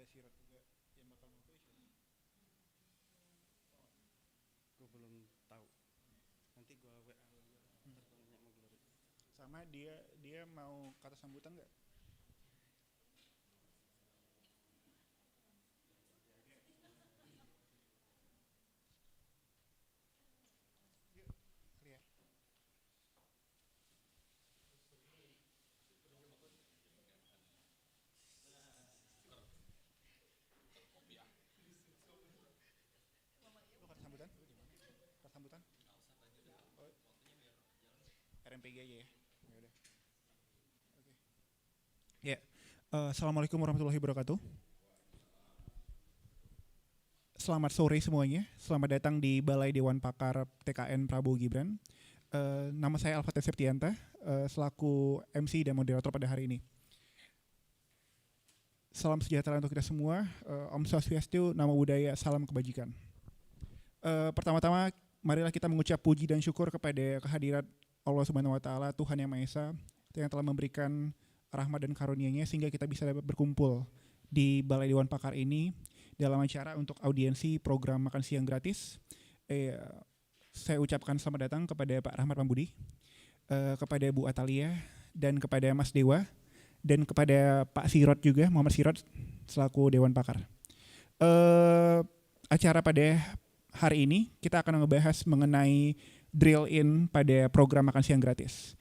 ada Sirot juga yang bakal motivation. Gue belum tahu. Nanti gue WA lu aja. Ntar gue nanya sama Glory. Sama dia mau kata sambutan nggak? Yuk, kali ya. Lu kata sambutan? Kata sambutan? Oh, RMPG aja ya. Ya udah. Oke. Ya. Assalamualaikum warahmatullahi wabarakatuh. Selamat sore semuanya. Selamat datang di Balai Dewan Pakar TKN Prabowo Gibran. Nama saya Alfateh Septianta, selaku MC dan moderator pada hari ini. Salam sejahtera untuk kita semua. Om Swastiastu, Namo Buddhaya, salam kebajikan. Pertama-tama, marilah kita mengucap puji dan syukur kepada kehadirat Allah Subhanahu Wa Taala, Tuhan Yang Maha Esa, yang telah memberikan rahmat dan karunia-Nya sehingga kita bisa dapat berkumpul di Balai Dewan Pakar ini dalam acara untuk audiensi program makan siang gratis. Saya ucapkan selamat datang kepada Pak Rahmat Pambudi, kepada Bu Atalia, dan kepada Mas Dewa, dan kepada Pak Sirot juga, Muhammad Sirot, selaku Dewan Pakar. Acara pada hari ini kita akan membahas mengenai drill in pada program makan siang gratis.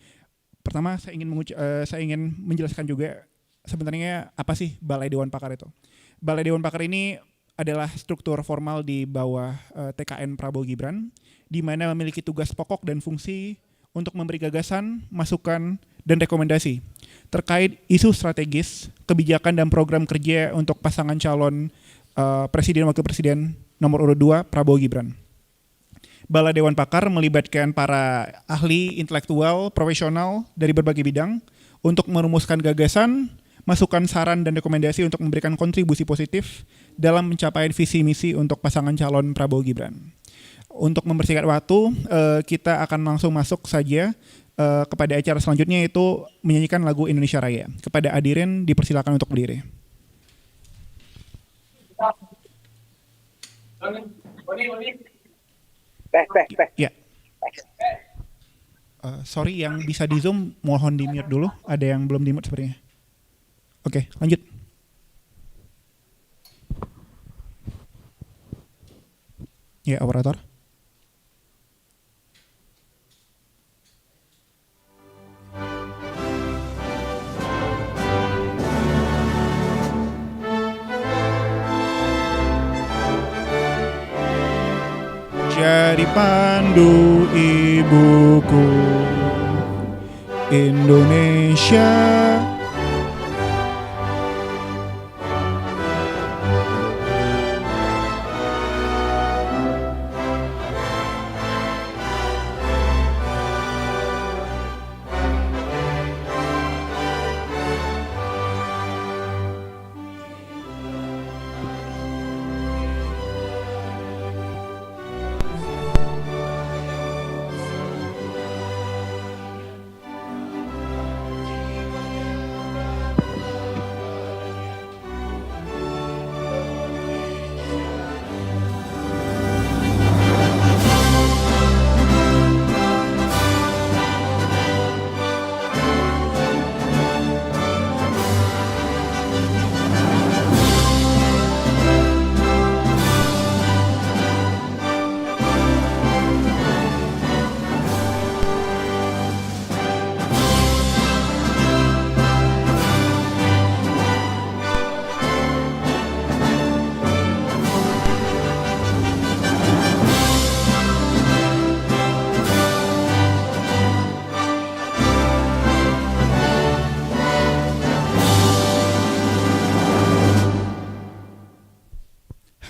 Pertama, saya ingin menjelaskan juga sebenarnya apa sih Balai Dewan Pakar itu. Balai Dewan Pakar ini adalah struktur formal di bawah TKN Prabowo Gibran, di mana memiliki tugas pokok dan fungsi untuk memberi gagasan, masukan, dan rekomendasi terkait isu strategis, kebijakan dan program kerja untuk pasangan calon Presiden Wakil Presiden nomor urut 2 Prabowo Gibran. Balai Dewan Pakar melibatkan para ahli intelektual, profesional dari berbagai bidang untuk merumuskan gagasan, masukan, saran, dan rekomendasi untuk memberikan kontribusi positif dalam pencapaian visi misi untuk pasangan calon Prabowo Gibran. Untuk mempersingkat waktu, kita akan langsung masuk saja kepada acara selanjutnya, yaitu menyanyikan lagu Indonesia Raya. Kepada hadirin dipersilakan untuk berdiri. Ya. Sorry, yang bisa di Zoom mohon di mute dulu. Ada yang belum di mute sepertinya. Oke, lanjut. Ya, operator. Jadi pandu ibuku Indonesia,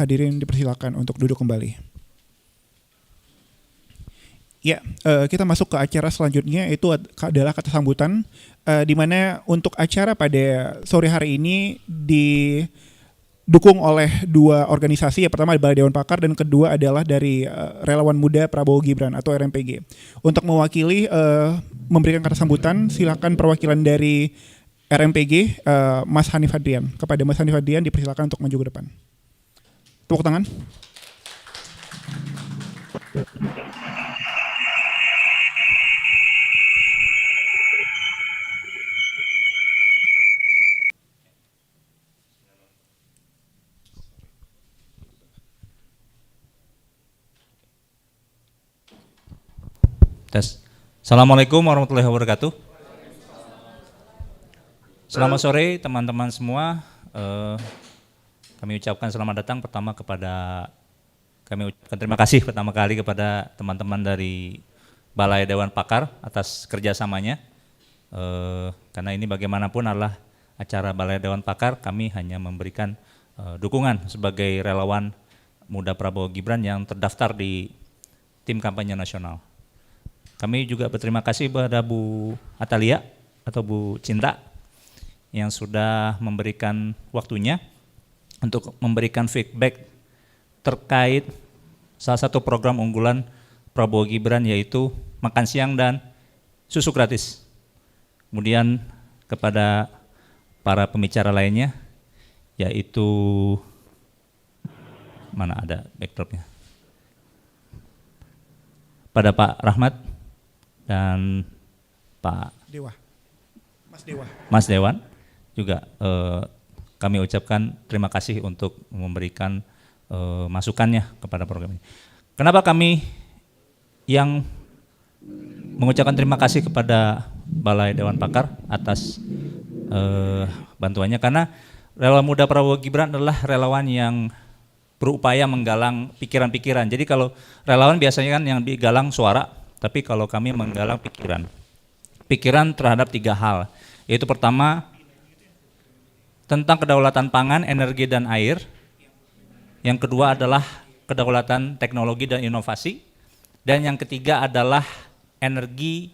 hadirin dipersilakan untuk duduk kembali. Ya, kita masuk ke acara selanjutnya, itu adalah kata sambutan, di mana untuk acara pada sore hari ini didukung oleh dua organisasi. Yang pertama Balai Dewan Pakar dan kedua adalah dari Relawan Muda Prabowo Gibran atau RMPG. Untuk mewakili memberikan kata sambutan, silakan perwakilan dari RMPG Mas Hanif Hadrian. Kepada Mas Hanif Hadrian dipersilakan untuk maju ke depan. Tepuk tangan. Tes. Assalamualaikum warahmatullahi wabarakatuh. Selamat sore teman-teman semua. Kami ucapkan selamat datang pertama kami ucapkan terima kasih pertama kali kepada teman-teman dari Balai Dewan Pakar atas kerjasamanya. Karena ini bagaimanapun adalah acara Balai Dewan Pakar, kami hanya memberikan dukungan sebagai relawan muda Prabowo Gibran yang terdaftar di tim kampanye nasional. Kami juga berterima kasih kepada Bu Atalia atau Bu Cinta yang sudah memberikan waktunya untuk memberikan feedback terkait salah satu program unggulan Prabowo Gibran, yaitu makan siang dan susu gratis. Kemudian kepada para pembicara lainnya, yaitu mana ada backdropnya, pada Pak Rahmat dan Pak Mas Dewan juga kami ucapkan terima kasih untuk memberikan masukannya kepada program ini. Kenapa kami yang mengucapkan terima kasih kepada Balai Dewan Pakar atas bantuannya? Karena relawan muda Prabowo Gibran adalah relawan yang berupaya menggalang pikiran-pikiran. Jadi kalau relawan biasanya kan yang digalang suara, tapi kalau kami menggalang pikiran terhadap 3 hal, yaitu pertama tentang kedaulatan pangan, energi dan air. Yang kedua adalah kedaulatan teknologi dan inovasi. Dan yang ketiga adalah energi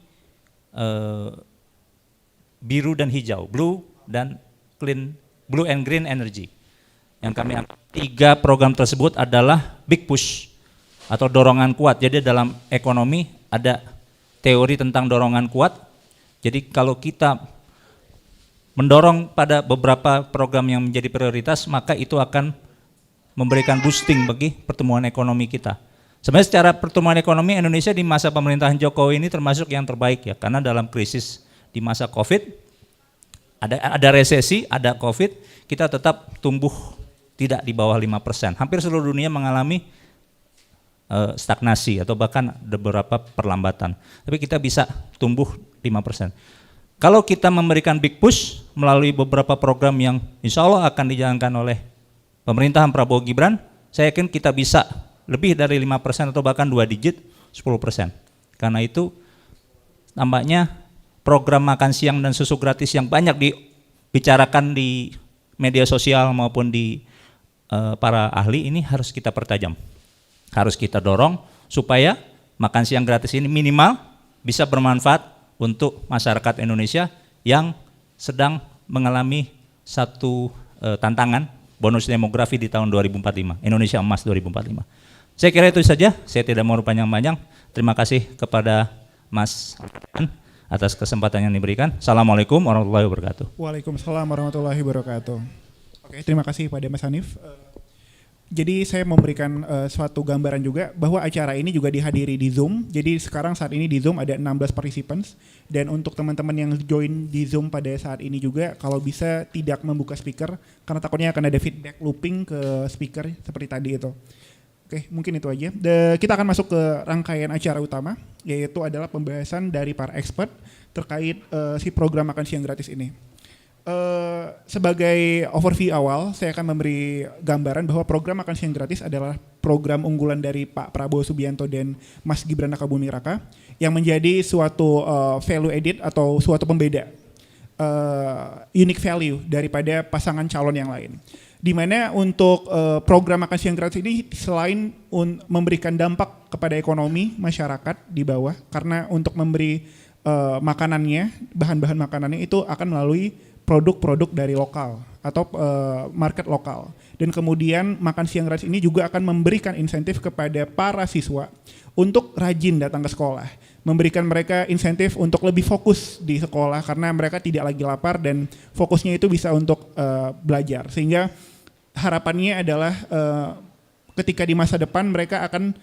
biru dan hijau, blue and green energy. Yang kami anggap 3 program tersebut adalah big push atau dorongan kuat. Jadi dalam ekonomi ada teori tentang dorongan kuat. Jadi kalau kita mendorong pada beberapa program yang menjadi prioritas, maka itu akan memberikan boosting bagi pertumbuhan ekonomi kita. Sebenarnya secara pertumbuhan ekonomi Indonesia di masa pemerintahan Jokowi ini termasuk yang terbaik ya, karena dalam krisis di masa Covid, ada resesi, ada Covid, kita tetap tumbuh tidak di bawah 5%. Hampir seluruh dunia mengalami stagnasi atau bahkan ada beberapa perlambatan. Tapi kita bisa tumbuh 5%. Kalau kita memberikan big push melalui beberapa program yang insya Allah akan dijalankan oleh pemerintahan Prabowo Gibran, saya yakin kita bisa lebih dari 5% atau bahkan 2 digit, 10%. Karena itu tampaknya program makan siang dan susu gratis yang banyak dibicarakan di media sosial maupun di para ahli ini harus kita pertajam. Harus kita dorong supaya makan siang gratis ini minimal bisa bermanfaat untuk masyarakat Indonesia yang sedang mengalami satu tantangan bonus demografi di tahun 2045, Indonesia Emas 2045. Saya kira itu saja, saya tidak mau panjang-panjang. Terima kasih kepada Mas atas kesempatan yang diberikan. Assalamualaikum warahmatullahi wabarakatuh. Waalaikumsalam warahmatullahi wabarakatuh. Oke, terima kasih pada Mas Hanif. Jadi saya memberikan suatu gambaran juga bahwa acara ini juga dihadiri di Zoom. Jadi sekarang saat ini di Zoom ada 16 participants, dan untuk teman-teman yang join di Zoom pada saat ini juga kalau bisa tidak membuka speaker karena takutnya akan ada feedback looping ke speaker seperti tadi itu. Oke, mungkin itu aja. Kita akan masuk ke rangkaian acara utama, yaitu adalah pembahasan dari para expert terkait si program makan siang gratis ini. Sebagai overview awal, saya akan memberi gambaran bahwa program makan siang gratis adalah program unggulan dari Pak Prabowo Subianto dan Mas Gibran Rakabuming Raka yang menjadi suatu value added atau suatu pembeda, unique value daripada pasangan calon yang lain. Di mana untuk program makan siang gratis ini selain memberikan dampak kepada ekonomi masyarakat di bawah, karena untuk memberi makanannya, bahan-bahan makanannya itu akan melalui produk-produk dari lokal atau market lokal. Dan kemudian makan siang gratis ini juga akan memberikan insentif kepada para siswa untuk rajin datang ke sekolah, memberikan mereka insentif untuk lebih fokus di sekolah karena mereka tidak lagi lapar dan fokusnya itu bisa untuk belajar. Sehingga harapannya adalah ketika di masa depan mereka akan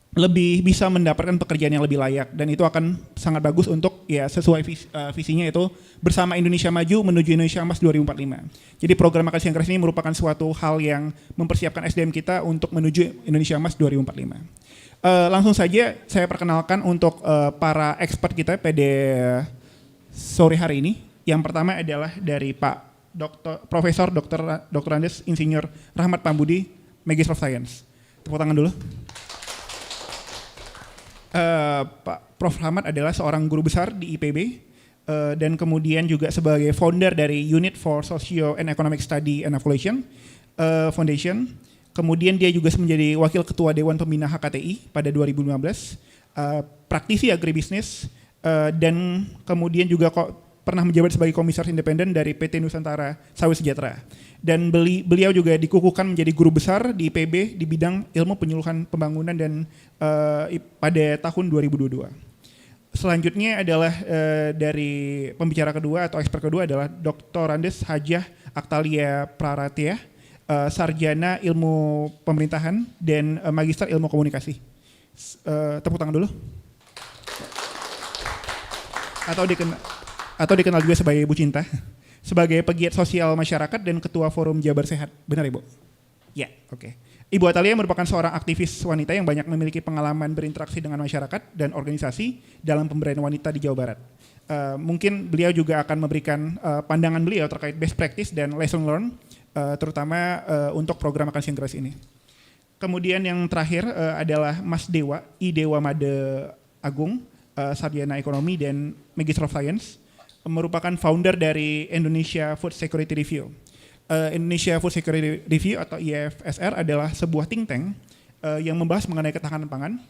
lebih bisa mendapatkan pekerjaan yang lebih layak, dan itu akan sangat bagus untuk ya sesuai visinya itu bersama Indonesia Maju menuju Indonesia Emas 2045. Jadi program makan siang gratis ini merupakan suatu hal yang mempersiapkan SDM kita untuk menuju Indonesia Emas 2045. Langsung saja saya perkenalkan untuk para expert kita pada sore hari ini. Yang pertama adalah dari Pak Profesor Dr. Andes Insinyur Rahmat Pambudi, Magister of Science. Tepuk tangan dulu. Pak Prof. Rahmat adalah seorang guru besar di IPB dan kemudian juga sebagai founder dari Unit for Socio and Economic Study and Evaluation Foundation. Kemudian dia juga menjadi wakil ketua Dewan Pembina HKTI pada 2015, praktisi agribisnis dan kemudian juga pernah menjabat sebagai komisaris independen dari PT Nusantara Sawit Sejahtera. Dan beliau juga dikukuhkan menjadi guru besar di IPB di bidang ilmu penyuluhan pembangunan dan pada tahun 2022. Selanjutnya adalah dari pembicara kedua atau expert kedua adalah Dr. Andes Hajah Aktalia Praratia, sarjana ilmu pemerintahan dan magister ilmu komunikasi. Tepuk tangan dulu. Atau dikenal juga sebagai Bu Cinta, sebagai pegiat sosial masyarakat dan ketua Forum Jabar Sehat. Benar Ibu? Ya, oke. Ibu Atalia merupakan seorang aktivis wanita yang banyak memiliki pengalaman berinteraksi dengan masyarakat dan organisasi dalam pemberdayaan wanita di Jawa Barat. Mungkin beliau juga akan memberikan pandangan beliau terkait best practice dan lesson learned, terutama untuk program makan siang gratis ini. Kemudian yang terakhir adalah Mas Dewa, I Dewa Made Agung, sarjana ekonomi dan Magister of Science, merupakan founder dari Indonesia Food Security Review. Indonesia Food Security Review atau IFSR adalah sebuah think tank yang membahas mengenai ketahanan pangan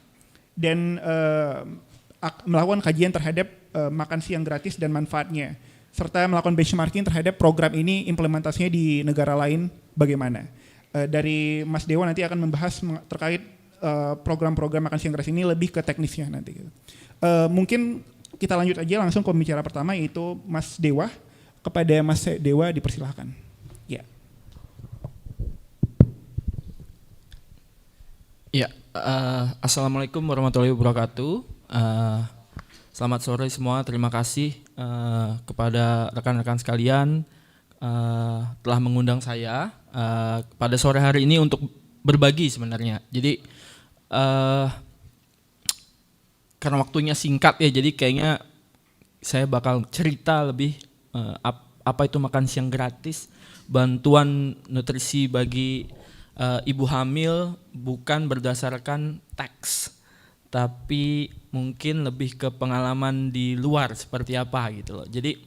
dan melakukan kajian terhadap makan siang gratis dan manfaatnya, serta melakukan benchmarking terhadap program ini implementasinya di negara lain bagaimana. Dari Mas Dewa nanti akan membahas terkait program-program makan siang gratis ini lebih ke teknisnya nanti. Mungkin kita lanjut aja langsung ke pembicara pertama, yaitu Mas Dewa. Kepada Mas Dewa dipersilahkan. Ya. Ya, assalamualaikum warahmatullahi wabarakatuh. Selamat sore semua. Terima kasih kepada rekan-rekan sekalian telah mengundang saya pada sore hari ini untuk berbagi sebenarnya. Jadi karena waktunya singkat ya, jadi kayaknya saya bakal cerita lebih apa itu makan siang gratis, bantuan nutrisi bagi ibu hamil, bukan berdasarkan teks, tapi mungkin lebih ke pengalaman di luar seperti apa gitu loh. Jadi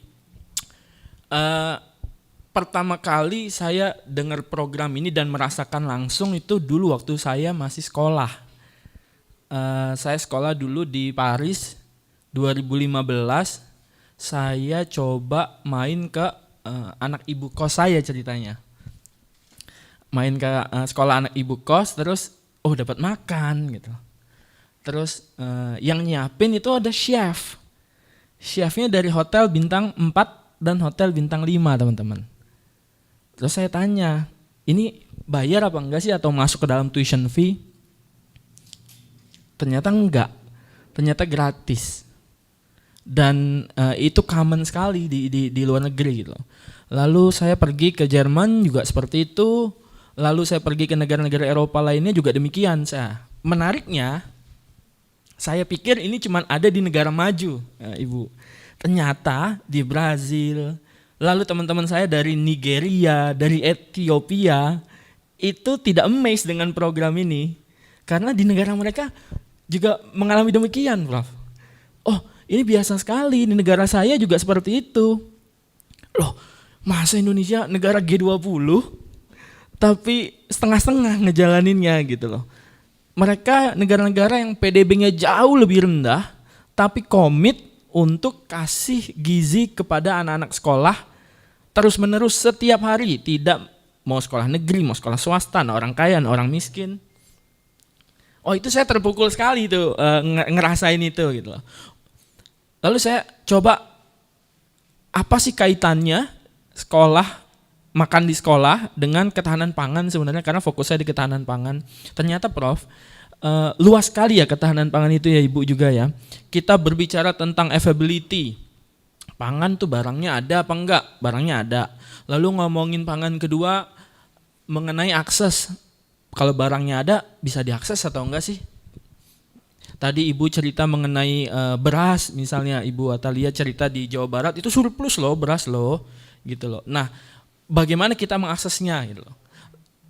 pertama kali saya dengar program ini dan merasakan langsung itu dulu waktu saya masih sekolah. Saya sekolah dulu di Paris, 2015 saya coba main ke anak ibu kos saya ceritanya. Main ke sekolah anak ibu kos, terus dapat makan gitu. Terus yang nyiapin itu ada chef. Chefnya dari hotel bintang 4 dan hotel bintang 5 teman-teman. Terus saya tanya, ini bayar apa enggak sih atau masuk ke dalam tuition fee? Ternyata enggak, ternyata gratis. Dan itu common sekali di luar negeri gitu. Lalu saya pergi ke Jerman juga seperti itu. Lalu saya pergi ke negara-negara Eropa lainnya juga demikian. Menariknya, saya pikir ini cuma ada di negara maju, Ibu. Ternyata di Brazil, lalu teman-teman saya dari Nigeria, dari Ethiopia, itu tidak amazed dengan program ini. Karena di negara mereka juga mengalami demikian, Prof. Ini biasa sekali, di negara saya juga seperti itu. Loh, masa Indonesia negara G20, tapi setengah-setengah ngejalaninnya gitu loh. Mereka negara-negara yang PDB-nya jauh lebih rendah, tapi komit untuk kasih gizi kepada anak-anak sekolah terus-menerus setiap hari, tidak mau sekolah negeri, mau sekolah swasta, orang kaya, orang miskin. Oh itu saya terpukul sekali tuh ngerasain itu gitu loh. Lalu saya coba apa sih kaitannya makan di sekolah dengan ketahanan pangan sebenarnya, karena fokus saya di ketahanan pangan. Ternyata Prof, luas sekali ya ketahanan pangan itu ya Ibu juga ya. Kita berbicara tentang availability. Pangan tuh barangnya ada apa enggak? Barangnya ada. Lalu ngomongin pangan kedua mengenai akses. Kalau barangnya ada, bisa diakses atau enggak sih? Tadi Ibu cerita mengenai beras, misalnya Ibu Atalia cerita di Jawa Barat itu surplus loh beras loh, gitu loh. Nah, bagaimana kita mengaksesnya gitu loh.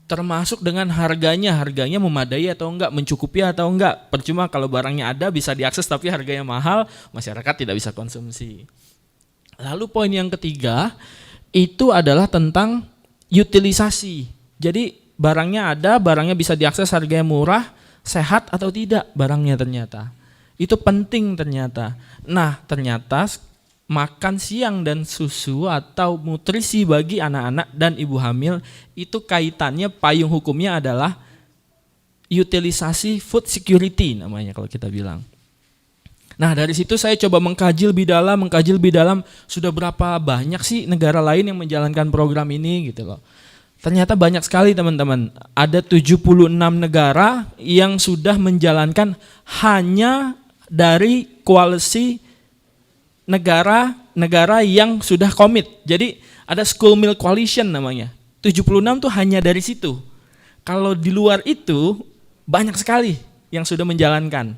Termasuk dengan harganya memadai atau enggak, mencukupi atau enggak. Percuma kalau barangnya ada bisa diakses tapi harganya mahal, masyarakat tidak bisa konsumsi. Lalu poin yang ketiga itu adalah tentang utilisasi. Jadi barangnya ada, barangnya bisa diakses, harganya murah, sehat atau tidak barangnya ternyata. Itu penting ternyata. Nah ternyata makan siang dan susu atau nutrisi bagi anak-anak dan ibu hamil itu kaitannya, payung hukumnya adalah utilisasi food security namanya kalau kita bilang. Nah dari situ saya coba mengkaji lebih dalam sudah berapa banyak sih negara lain yang menjalankan program ini gitu loh. Ternyata banyak sekali teman-teman, ada 76 negara yang sudah menjalankan hanya dari koalisi negara-negara yang sudah komit. Jadi ada School Meal Coalition namanya, 76 tuh hanya dari situ. Kalau di luar itu banyak sekali yang sudah menjalankan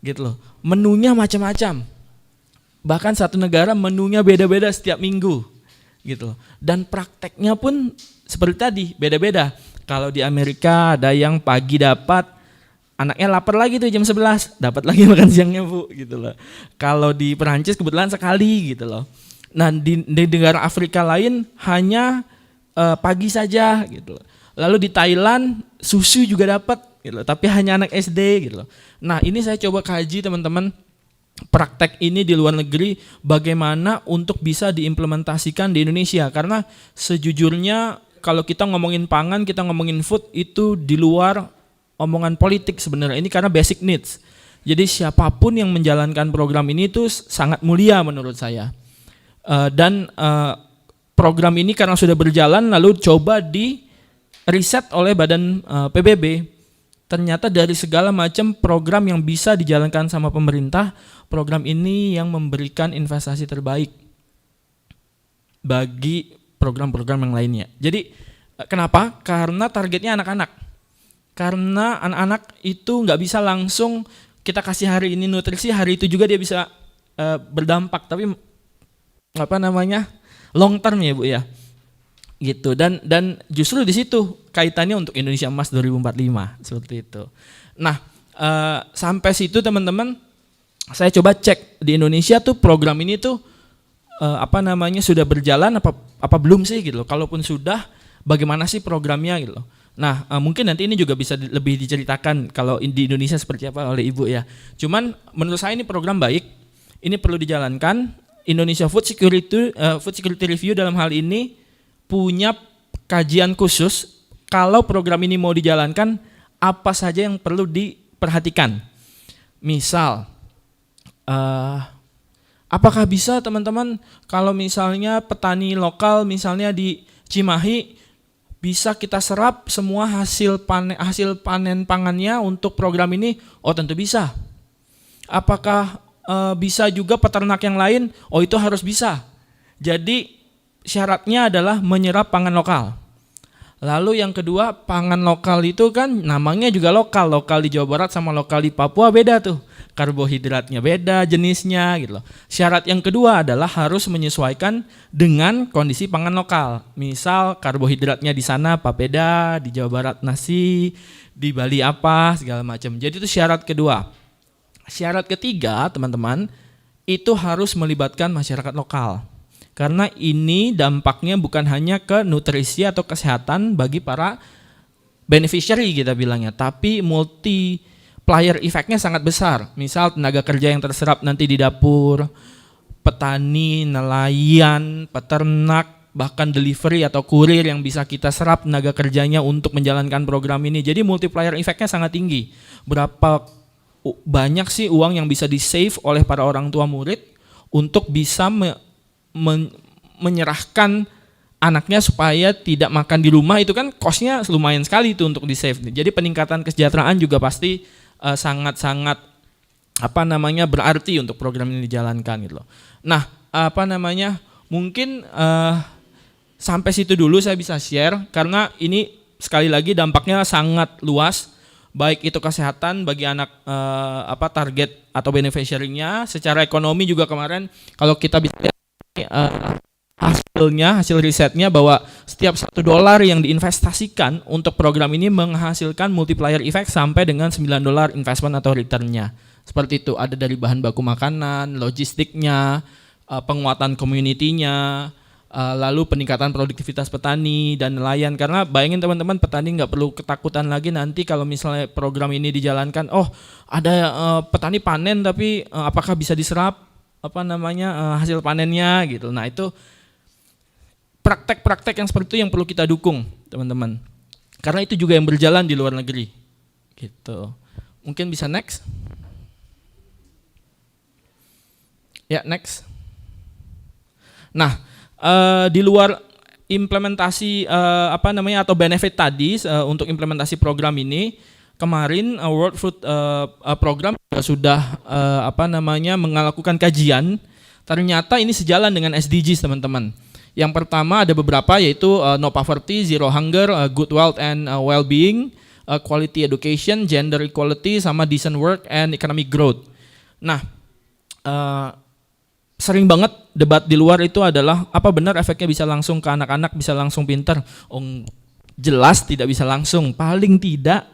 gitu loh. Menunya macam-macam, bahkan satu negara menunya beda-beda setiap minggu gitu loh. Dan prakteknya pun seperti tadi, beda-beda. Kalau di Amerika ada yang pagi dapat, anaknya lapar lagi tuh jam 11, dapat lagi makan siangnya Bu, gitu loh. Kalau di Perancis kebetulan sekali gitu loh. Nah di negara Afrika lain hanya pagi saja gitu loh. Lalu di Thailand susu juga dapat gitu loh, tapi hanya anak SD gitu loh. Nah ini saya coba kaji teman-teman, praktek ini di luar negeri bagaimana untuk bisa diimplementasikan di Indonesia. Karena sejujurnya kalau kita ngomongin pangan, kita ngomongin food itu di luar omongan politik sebenarnya. Ini karena basic needs. Jadi siapapun yang menjalankan program ini itu sangat mulia menurut saya. Dan program ini karena sudah berjalan lalu coba di riset oleh Badan PBB. Ternyata dari segala macam program yang bisa dijalankan sama pemerintah, program ini yang memberikan investasi terbaik bagi program-program yang lainnya. Jadi kenapa? Karena targetnya anak-anak. Karena anak-anak itu nggak bisa langsung kita kasih hari ini nutrisi, hari itu juga dia bisa berdampak. Tapi long term ya Bu ya. Gitu. Dan justru di situ kaitannya untuk Indonesia Emas 2045 seperti itu. Nah sampai situ teman-teman, saya coba cek di Indonesia tuh program ini tuh sudah berjalan apa belum sih gitu loh. Kalaupun sudah, bagaimana sih programnya gitu loh. Nah mungkin nanti ini juga bisa lebih diceritakan kalau di Indonesia seperti apa oleh Ibu ya. Cuman menurut saya ini program baik, ini perlu dijalankan. Indonesia Food Security Review dalam hal ini punya kajian khusus kalau program ini mau dijalankan apa saja yang perlu diperhatikan. Misal apakah bisa teman-teman kalau misalnya petani lokal misalnya di Cimahi bisa kita serap semua hasil panen pangannya untuk program ini? Oh tentu bisa. Apakah bisa juga peternak yang lain? Oh itu harus bisa. Jadi syaratnya adalah menyerap pangan lokal. Lalu yang kedua, pangan lokal itu kan namanya juga lokal. Lokal di Jawa Barat sama lokal di Papua beda tuh. Karbohidratnya beda jenisnya gitu loh. Syarat yang kedua adalah harus menyesuaikan dengan kondisi pangan lokal. Misal karbohidratnya di sana papeda, di Jawa Barat nasi, di Bali apa, segala macam. Jadi itu syarat kedua. Syarat ketiga, teman-teman, itu harus melibatkan masyarakat lokal. Karena ini dampaknya bukan hanya ke nutrisi atau kesehatan bagi para beneficiary kita bilangnya, tapi multiplier efeknya sangat besar. Misal tenaga kerja yang terserap nanti di dapur, petani, nelayan, peternak, bahkan delivery atau kurir yang bisa kita serap tenaga kerjanya untuk menjalankan program ini. Jadi multiplier efeknya sangat tinggi. Berapa banyak sih uang yang bisa di-save oleh para orang tua murid untuk bisa menyerahkan anaknya supaya tidak makan di rumah, itu kan cost-nya lumayan sekali itu untuk di-save. Jadi peningkatan kesejahteraan juga pasti sangat-sangat berarti untuk program ini dijalankan gitu loh. Nah, mungkin sampai situ dulu saya bisa share karena ini sekali lagi dampaknya sangat luas, baik itu kesehatan bagi anak target atau beneficiary-nya, secara ekonomi juga kemarin kalau kita bisa lihat hasil risetnya bahwa setiap $1 yang diinvestasikan untuk program ini menghasilkan multiplier effect sampai dengan $9 investment atau return-nya. Seperti itu, ada dari bahan baku makanan, logistiknya, penguatan community-nya, lalu peningkatan produktivitas petani dan nelayan. Karena bayangin teman-teman, petani nggak perlu ketakutan lagi nanti kalau misalnya program ini dijalankan, ada petani panen tapi apakah bisa diserap hasil panennya gitu. Nah, itu praktek-praktek yang seperti itu yang perlu kita dukung, teman-teman. Karena itu juga yang berjalan di luar negeri. Gitu. Mungkin bisa next. Ya, next. Nah, di luar implementasi atau benefit tadi untuk implementasi program ini, kemarin World Food Program sudah melakukan kajian. Ternyata ini sejalan dengan SDGs, teman-teman. Yang pertama ada beberapa, yaitu no poverty, zero hunger, good wealth and well-being, quality education, gender equality, sama decent work and economic growth. Nah, sering banget debat di luar itu adalah apa benar efeknya bisa langsung ke anak-anak, bisa langsung pinter? Jelas tidak bisa langsung, paling tidak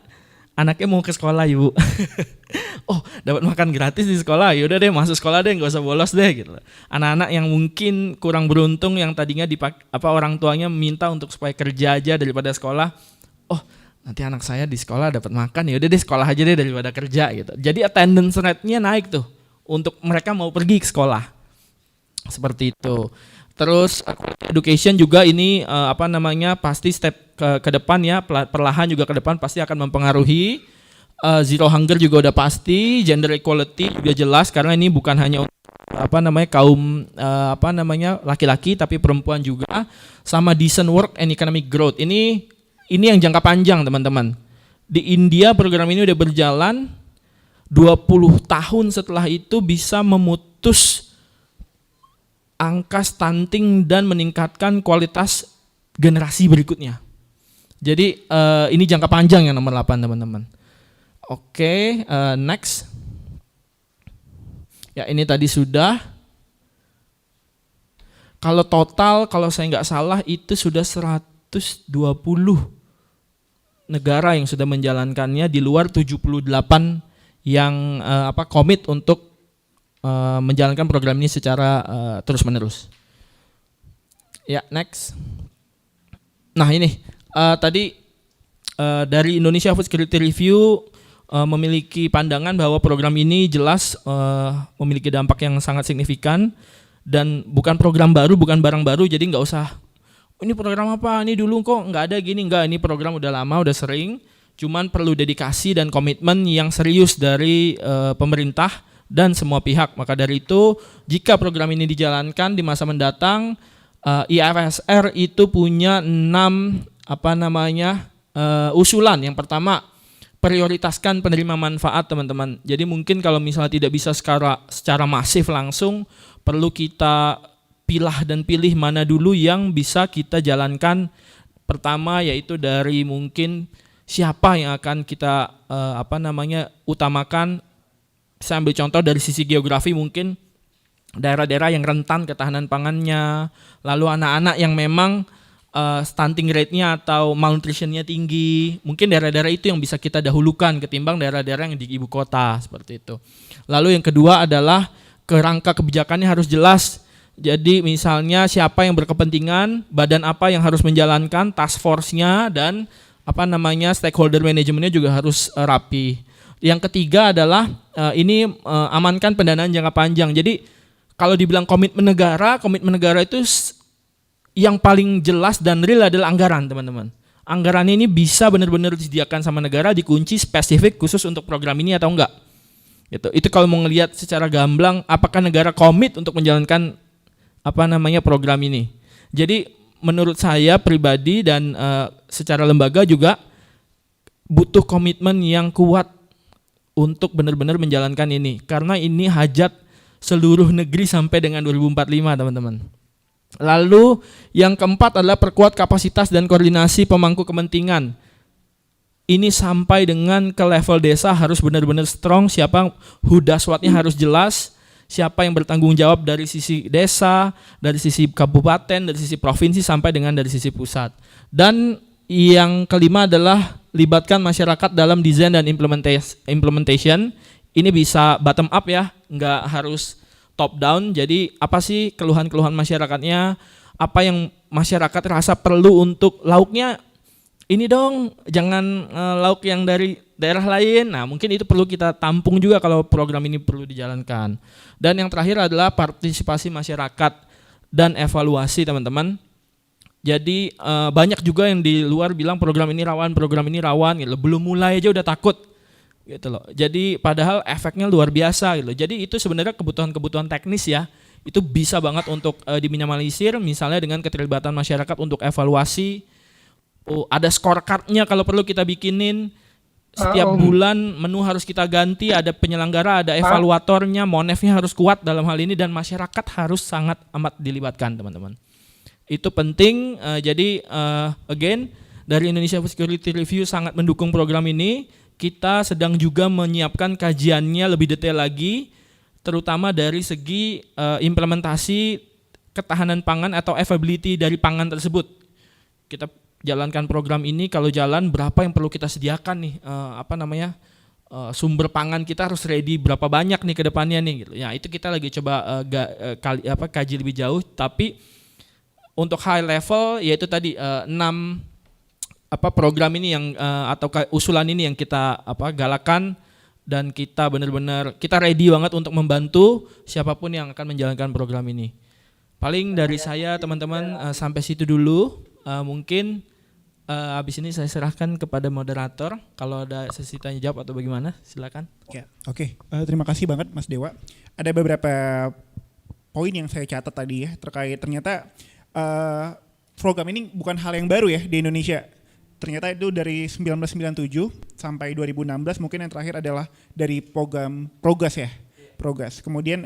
anaknya mau ke sekolah, Ibu. Dapat makan gratis di sekolah, yaudah deh masuk sekolah deh, nggak usah bolos deh gitu. Anak-anak yang mungkin kurang beruntung yang tadinya orang tuanya minta untuk supaya kerja aja daripada sekolah, nanti anak saya di sekolah dapat makan, yaudah deh sekolah aja deh daripada kerja gitu. Jadi attendance rate-nya naik tuh untuk mereka mau pergi ke sekolah. Seperti itu. Terus education juga ini pasti step ke depan ya, perlahan juga ke depan pasti akan mempengaruhi. Zero hunger juga udah pasti, gender equality juga jelas karena ini bukan hanya kaum laki-laki tapi perempuan juga, sama decent work and economic growth. Ini yang jangka panjang, teman-teman. Di India program ini udah berjalan 20 tahun, setelah itu bisa memutus angka stunting dan meningkatkan kualitas generasi berikutnya. Jadi ini jangka panjang yang nomor 8, teman-teman. Oke, next. Ya, ini tadi sudah. Kalau total, kalau saya nggak salah itu sudah 120 negara yang sudah menjalankannya di luar 78 yang komit untuk menjalankan program ini secara terus-menerus. Ya, next. Nah, ini tadi dari Indonesia Food Security Review memiliki pandangan bahwa program ini jelas memiliki dampak yang sangat signifikan dan bukan program baru, bukan barang baru, jadi nggak usah ini program apa, ini dulu kok nggak ada gini, nggak, ini program udah lama, udah sering, cuman perlu dedikasi dan komitmen yang serius dari pemerintah dan semua pihak. Maka dari itu, jika program ini dijalankan di masa mendatang, IFSR itu punya 6 usulan. Yang pertama, prioritaskan penerima manfaat, teman-teman. Jadi mungkin kalau misalnya tidak bisa secara masif langsung, perlu kita pilah dan pilih mana dulu yang bisa kita jalankan. Pertama yaitu dari mungkin siapa yang akan kita utamakan. Saya ambil contoh dari sisi geografi, mungkin daerah-daerah yang rentan ketahanan pangannya, lalu anak-anak yang memang stunting rate-nya atau malnutrition-nya tinggi, mungkin daerah-daerah itu yang bisa kita dahulukan ketimbang daerah-daerah yang di ibu kota, seperti itu. Lalu yang kedua adalah kerangka kebijakannya harus jelas. Jadi misalnya siapa yang berkepentingan, badan apa yang harus menjalankan, task force-nya, dan stakeholder manajemennya juga harus rapi. Yang ketiga adalah amankan pendanaan jangka panjang. Jadi kalau dibilang komitmen negara itu yang paling jelas dan real adalah anggaran, teman-teman. Anggaran ini bisa benar-benar disediakan sama negara, dikunci spesifik khusus untuk program ini atau enggak. Gitu. Itu kalau mau ngelihat secara gamblang apakah negara komit untuk menjalankan program ini. Jadi menurut saya pribadi dan secara lembaga juga butuh komitmen yang kuat untuk benar-benar menjalankan ini, karena ini hajat seluruh negeri sampai dengan 2045, teman-teman. Lalu yang keempat adalah perkuat kapasitas dan koordinasi pemangku kepentingan. Ini sampai dengan ke level desa harus benar-benar strong, siapa hudaswatnya harus jelas, siapa yang bertanggung jawab dari sisi desa, dari sisi kabupaten, dari sisi provinsi sampai dengan dari sisi pusat. Dan yang kelima adalah libatkan masyarakat dalam desain dan implementation. Ini bisa bottom up ya, nggak harus top down. Jadi apa sih keluhan-keluhan masyarakatnya, apa yang masyarakat rasa perlu untuk lauknya ini dong, jangan lauk yang dari daerah lain. Nah mungkin itu perlu kita tampung juga kalau program ini perlu dijalankan. Dan yang terakhir adalah partisipasi masyarakat dan evaluasi, teman-teman. Jadi banyak juga yang di luar bilang program ini rawan gitu. Belum mulai aja udah takut gitu loh. Jadi padahal efeknya luar biasa gitu. Jadi itu sebenarnya kebutuhan-kebutuhan teknis ya. Itu bisa banget untuk diminimalisir, misalnya dengan keterlibatan masyarakat untuk evaluasi. Ada scorecard-nya kalau perlu kita bikinin. Setiap bulan menu harus kita ganti, ada penyelenggara, ada evaluatornya, monefnya harus kuat dalam hal ini, dan masyarakat harus sangat amat dilibatkan, teman-teman. Itu penting. Jadi again dari Indonesia Security Review sangat mendukung program ini. Kita sedang juga menyiapkan kajiannya lebih detail lagi, terutama dari segi implementasi ketahanan pangan atau availability dari pangan tersebut. Kita jalankan program ini, kalau jalan berapa yang perlu kita sediakan nih, sumber pangan kita harus ready berapa banyak nih ke depannya nih gitu. Ya itu kita lagi coba kaji lebih jauh, tapi untuk high level yaitu tadi 6 program ini yang atau usulan ini yang kita galakan, dan kita benar-benar kita ready banget untuk membantu siapapun yang akan menjalankan program ini. Paling dari saya teman-teman sampai situ dulu. Mungkin habis ini saya serahkan kepada moderator kalau ada sesi tanya jawab atau bagaimana, silakan. Ya, oke. Terima kasih banget Mas Dewa. Ada beberapa poin yang saya catat tadi ya, terkait ternyata program ini bukan hal yang baru ya di Indonesia. Ternyata itu dari 1997 sampai 2016, mungkin yang terakhir adalah dari program Progas ya. Progas. Kemudian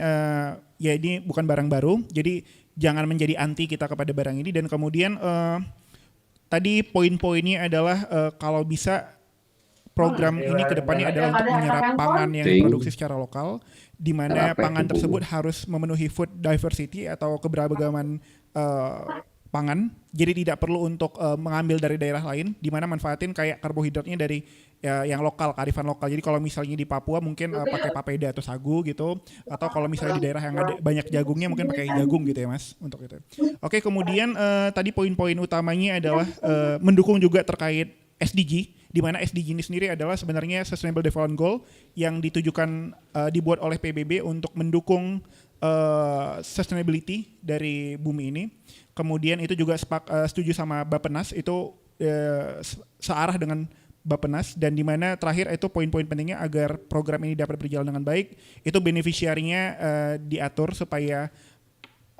ya ini bukan barang baru, jadi jangan menjadi anti kita kepada barang ini. Dan kemudian tadi poin-poinnya adalah kalau bisa program ini ke depannya adalah untuk menyerap pangan yang diproduksi secara lokal, di mana pangan tersebut harus memenuhi food diversity atau keberagaman pangan. Jadi tidak perlu untuk mengambil dari daerah lain, di mana manfaatin kayak karbohidratnya dari yang lokal, kearifan lokal. Jadi kalau misalnya di Papua mungkin pakai papeda atau sagu gitu, atau kalau misalnya di daerah yang ada banyak jagungnya mungkin pakai jagung gitu ya Mas, untuk itu. Oke, kemudian tadi poin-poin utamanya adalah mendukung juga terkait SDG, di mana SDG ini sendiri adalah sebenarnya Sustainable Development Goal yang ditujukan dibuat oleh PBB untuk mendukung sustainability dari bumi ini. Kemudian itu juga setuju sama Bappenas, itu searah dengan Bappenas, dan di mana terakhir itu poin-poin pentingnya agar program ini dapat berjalan dengan baik, itu beneficiary-nya diatur supaya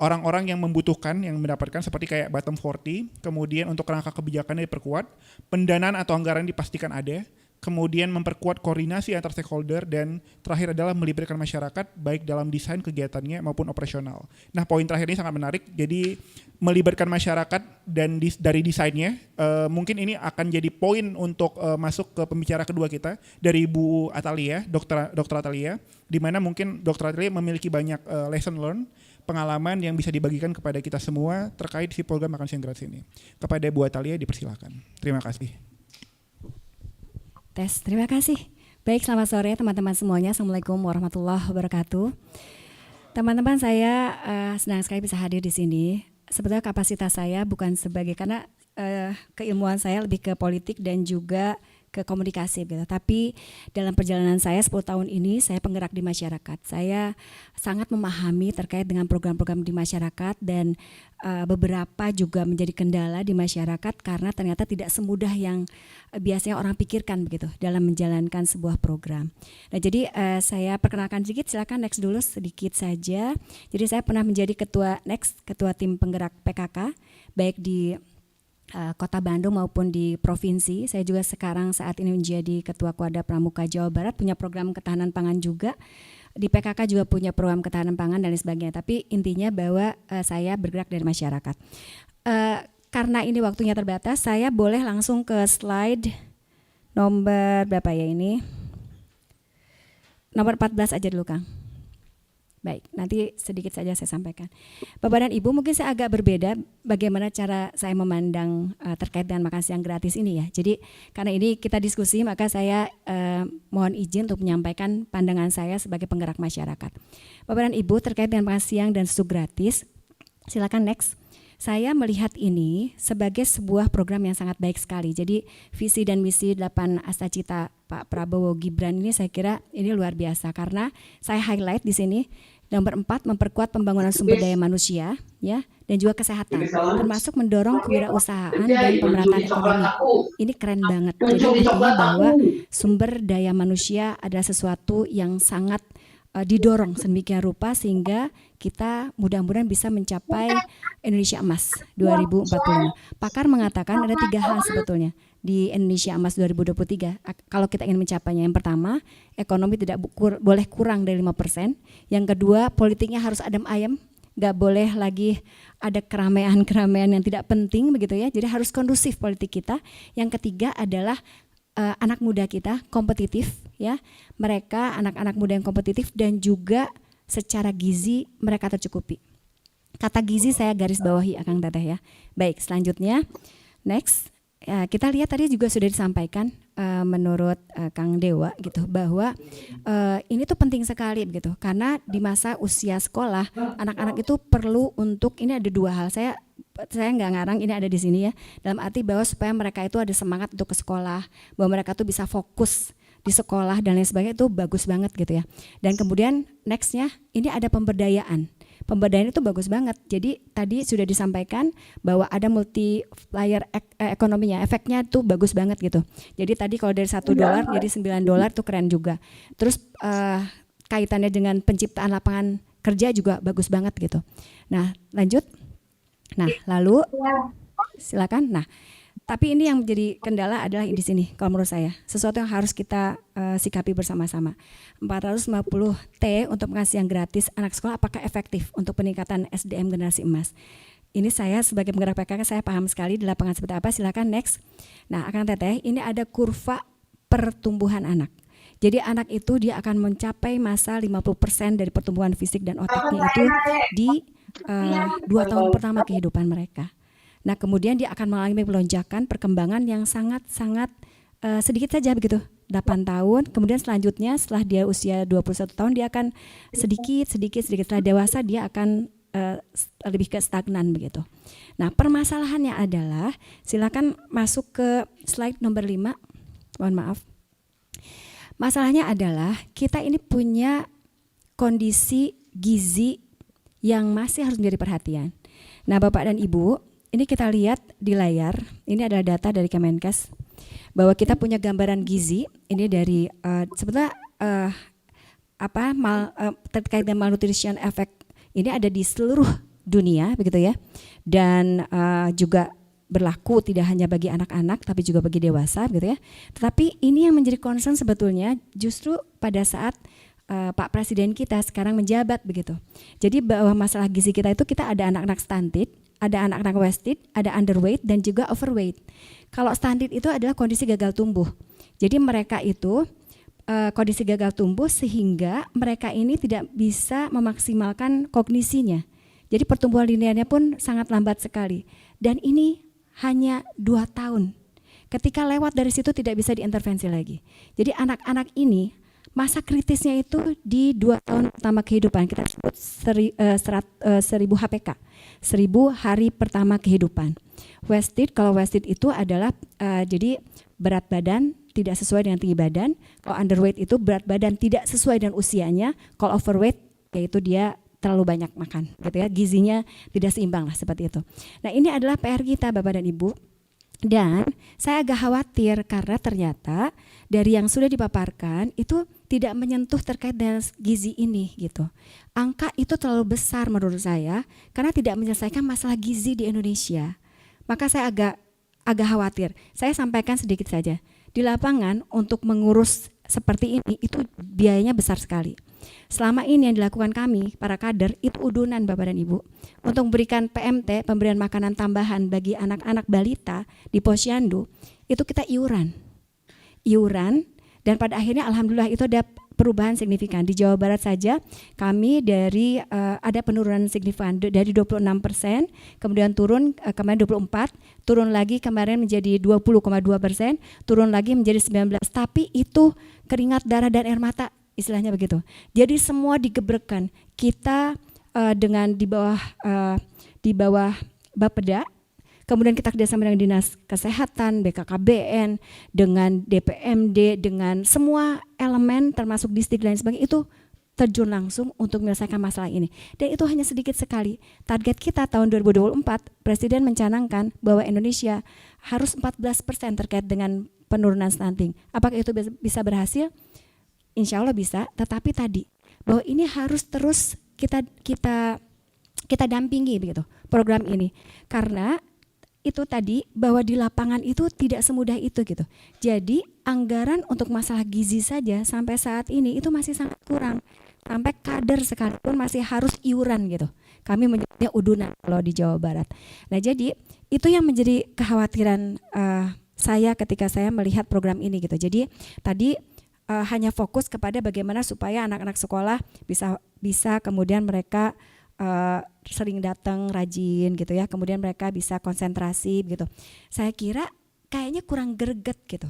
orang-orang yang membutuhkan, yang mendapatkan seperti kayak bottom 40, kemudian untuk kerangka kebijakannya diperkuat, pendanaan atau anggaran dipastikan ada, kemudian memperkuat koordinasi antar stakeholder, dan terakhir adalah melibatkan masyarakat baik dalam desain kegiatannya maupun operasional. Nah, poin terakhir ini sangat menarik, jadi melibatkan masyarakat dan dari desainnya, mungkin ini akan jadi poin untuk masuk ke pembicara kedua kita dari Bu Atalia, Dr. Atalia, di mana mungkin Dr. Atalia memiliki banyak lesson learned, pengalaman yang bisa dibagikan kepada kita semua terkait si program makan siang gratis ini. Kepada Bu Atalia dipersilakan. Terima kasih. Terima kasih. Baik, selamat sore teman-teman semuanya. Assalamualaikum warahmatullahi wabarakatuh. Teman-teman, saya senang sekali bisa hadir di sini. Sebetulnya kapasitas saya bukan sebagai, karena keilmuan saya lebih ke politik dan juga ke komunikasi gitu. Tapi dalam perjalanan saya 10 tahun ini saya penggerak di masyarakat. Saya sangat memahami terkait dengan program-program di masyarakat dan beberapa juga menjadi kendala di masyarakat karena ternyata tidak semudah yang biasanya orang pikirkan begitu dalam menjalankan sebuah program. Nah, jadi saya perkenalkan sedikit, silakan next dulu sedikit saja. Jadi saya pernah menjadi ketua tim penggerak PKK baik di Kota Bandung maupun di provinsi. Saya juga sekarang saat ini menjadi Ketua Kuada Pramuka Jawa Barat, punya program ketahanan pangan juga. Di PKK juga punya program ketahanan pangan dan lain sebagainya. Tapi intinya bahwa saya bergerak dari masyarakat. Karena ini waktunya terbatas, saya boleh langsung ke slide nomor berapa ya ini? Nomor 14 aja dulu, Kang. Baik, nanti sedikit saja saya sampaikan. Bapak dan Ibu, mungkin saya agak berbeda bagaimana cara saya memandang terkait dengan makan siang gratis ini ya. Jadi karena ini kita diskusi, maka saya mohon izin untuk menyampaikan pandangan saya sebagai penggerak masyarakat. Bapak dan Ibu, terkait dengan makan siang dan susu gratis, silakan next. Saya melihat ini sebagai sebuah program yang sangat baik sekali. Jadi visi dan misi 8 Astacita Pak Prabowo Gibran ini saya kira ini luar biasa karena saya highlight di sini. Nomor 4, memperkuat pembangunan sumber daya manusia ya dan juga kesehatan, termasuk mendorong kewirausahaan dan pemerataan ekonomi. Ini keren banget. Jadi artinya bahwa sumber daya manusia adalah sesuatu yang sangat didorong sedemikian rupa sehingga kita mudah-mudahan bisa mencapai Indonesia Emas 2045. Pakar mengatakan ada 3 hal sebetulnya di Indonesia Emas 2023 kalau kita ingin mencapainya. Yang pertama, ekonomi tidak boleh kurang dari 5%. Yang kedua, politiknya harus adem ayem, nggak boleh lagi ada keramaian-keramaian yang tidak penting begitu ya. Jadi harus kondusif politik kita. Yang ketiga adalah anak muda kita kompetitif ya. Mereka anak-anak muda yang kompetitif dan juga secara gizi mereka tercukupi. Kata gizi saya garis bawahi Akang Teteh ya. Baik, selanjutnya next. Kita lihat tadi juga sudah disampaikan menurut Kang Dewa gitu bahwa ini tuh penting sekali begitu karena di masa usia sekolah anak-anak itu perlu untuk ini ada 2 hal. Saya nggak ngarang ini ada di sini ya, dalam arti bahwa supaya mereka itu ada semangat untuk ke sekolah, bahwa mereka tuh bisa fokus di sekolah dan lain sebagainya, itu bagus banget gitu ya. Dan kemudian nextnya ini ada pemberdayaan. Pemberdayaan itu bagus banget. Jadi tadi sudah disampaikan bahwa ada multiplier ekonominya, efeknya tuh bagus banget gitu. Jadi tadi kalau dari $1 jadi $9 tuh keren juga. Terus kaitannya dengan penciptaan lapangan kerja juga bagus banget gitu. Nah lanjut. Nah lalu silakan. Nah tapi ini yang menjadi kendala adalah di sini kalau menurut saya. Sesuatu yang harus kita sikapi bersama-sama. 450T untuk makan siang gratis anak sekolah apakah efektif untuk peningkatan SDM generasi emas? Ini saya sebagai penggerak PKK saya paham sekali di lapangan seperti apa. Silakan next. Nah Akang Teteh ini ada kurva pertumbuhan anak. Jadi anak itu dia akan mencapai masa 50% dari pertumbuhan fisik dan otaknya itu di 2 tahun pertama kehidupan mereka. Nah kemudian dia akan mengalami pelonjakan perkembangan yang sangat-sangat sedikit saja begitu, 8 tahun. Kemudian selanjutnya setelah dia usia 21 tahun dia akan sedikit. Setelah dewasa dia akan lebih ke stagnan begitu. Nah permasalahannya adalah, silakan masuk ke slide nomor 5, mohon maaf. Masalahnya adalah kita ini punya kondisi gizi yang masih harus menjadi perhatian. Nah Bapak dan Ibu, ini kita lihat di layar, ini adalah data dari Kemenkes bahwa kita punya gambaran gizi ini dari sebetulnya terkait dengan malnutrition effect ini ada di seluruh dunia begitu ya, dan juga berlaku tidak hanya bagi anak-anak tapi juga bagi dewasa begitu ya. Tetapi ini yang menjadi concern sebetulnya justru pada saat Pak Presiden kita sekarang menjabat begitu. Jadi bahwa masalah gizi kita itu kita ada anak-anak stunted, ada anak-anak wasted, ada underweight dan juga overweight. Kalau stunted itu adalah kondisi gagal tumbuh. Jadi mereka itu kondisi gagal tumbuh sehingga mereka ini tidak bisa memaksimalkan kognisinya. Jadi pertumbuhan linearnya pun sangat lambat sekali. Dan ini hanya 2 tahun. Ketika lewat dari situ tidak bisa diintervensi lagi. Jadi anak-anak ini masa kritisnya itu di 2 tahun pertama kehidupan, kita sebut 1000 HPK, 1000 hari pertama kehidupan. Wasted, kalau wasted itu adalah jadi berat badan tidak sesuai dengan tinggi badan, kalau underweight itu berat badan tidak sesuai dengan usianya, kalau overweight yaitu dia terlalu banyak makan gitu ya, gizinya tidak seimbang lah seperti itu. Nah ini adalah PR kita Bapak dan Ibu. Dan saya agak khawatir karena ternyata dari yang sudah dipaparkan itu tidak menyentuh terkait dengan gizi ini gitu. Angka itu terlalu besar menurut saya karena tidak menyelesaikan masalah gizi di Indonesia. Maka saya agak khawatir. Saya sampaikan sedikit saja. Di lapangan untuk mengurus seperti ini itu biayanya besar sekali. Selama ini yang dilakukan kami, para kader, itu udunan Bapak dan Ibu. Untuk memberikan PMT, pemberian makanan tambahan bagi anak-anak balita di Posyandu, itu kita iuran, dan pada akhirnya alhamdulillah itu ada perubahan signifikan. Di Jawa Barat saja kami dari ada penurunan signifikan dari 26%, kemudian turun kemarin 24%, turun lagi kemarin menjadi 20,2%, turun lagi menjadi 19%, tapi itu keringat darah dan air mata, istilahnya begitu. Jadi semua digebrekan. Kita dengan di bawah Bapeda, kemudian kita kerjasama dengan Dinas Kesehatan, BKKBN, dengan DPMD, dengan semua elemen termasuk distrik dan sebagainya, itu terjun langsung untuk menyelesaikan masalah ini. Dan itu hanya sedikit sekali. Target kita tahun 2024, Presiden mencanangkan bahwa Indonesia harus 14% terkait dengan penurunan stunting. Apakah itu bisa berhasil? Insya Allah bisa, tetapi tadi bahwa ini harus terus kita dampingi begitu program ini, karena itu tadi bahwa di lapangan itu tidak semudah itu gitu. Jadi anggaran untuk masalah gizi saja sampai saat ini itu masih sangat kurang, sampai kader sekalipun masih harus iuran gitu. Kami menyebutnya udunan kalau di Jawa Barat. Nah jadi itu yang menjadi kekhawatiran saya ketika saya melihat program ini gitu. Jadi tadi hanya fokus kepada bagaimana supaya anak-anak sekolah bisa kemudian mereka sering datang, rajin gitu ya, kemudian mereka bisa konsentrasi gitu. Saya kira kayaknya kurang greget gitu,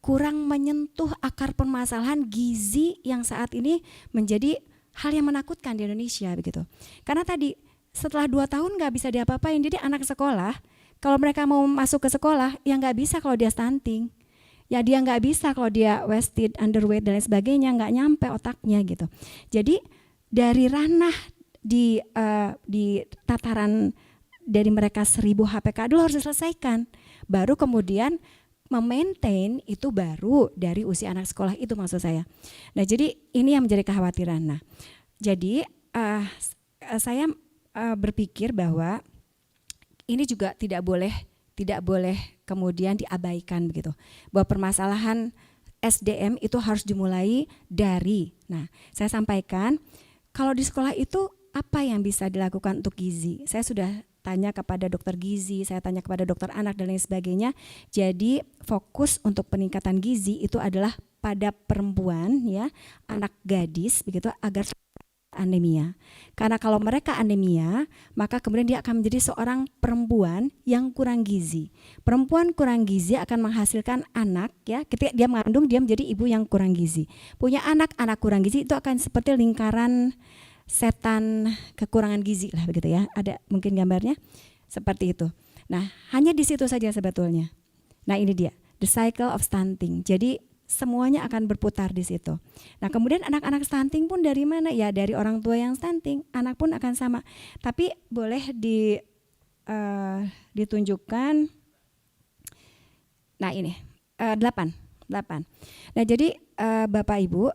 kurang menyentuh akar permasalahan gizi yang saat ini menjadi hal yang menakutkan di Indonesia begitu. Karena tadi setelah 2 tahun nggak bisa diapa-apain, jadi anak sekolah kalau mereka mau masuk ke sekolah ya nggak bisa kalau dia stunting. Ya dia nggak bisa kalau dia wasted, underweight dan lain sebagainya, nggak nyampe otaknya gitu. Jadi dari ranah di tataran dari mereka 1000 HPK dulu harus diselesaikan. Baru kemudian memaintain itu baru dari usia anak sekolah itu maksud saya. Nah jadi ini yang menjadi kekhawatiran. Nah jadi saya berpikir bahwa ini juga tidak boleh kemudian diabaikan begitu. Bahwa permasalahan SDM itu harus dimulai dari. Nah, saya sampaikan kalau di sekolah itu apa yang bisa dilakukan untuk gizi? Saya sudah tanya kepada dokter gizi, saya tanya kepada dokter anak dan lain sebagainya. Jadi fokus untuk peningkatan gizi itu adalah pada perempuan ya, anak gadis begitu agar anemia. Karena kalau mereka anemia, maka kemudian dia akan menjadi seorang perempuan yang kurang gizi. Perempuan kurang gizi akan menghasilkan anak ya, ketika dia mengandung dia menjadi ibu yang kurang gizi. Punya anak kurang gizi itu akan seperti lingkaran setan kekurangan gizi lah begitu ya. Ada mungkin gambarnya seperti itu. Nah, hanya di situ saja sebetulnya. Nah, ini dia, the cycle of stunting. Jadi semuanya akan berputar di situ. Nah kemudian anak-anak stunting pun dari mana? Ya dari orang tua yang stunting, anak pun akan sama. Tapi boleh ditunjukkan. Nah ini 8. Nah jadi Bapak Ibu,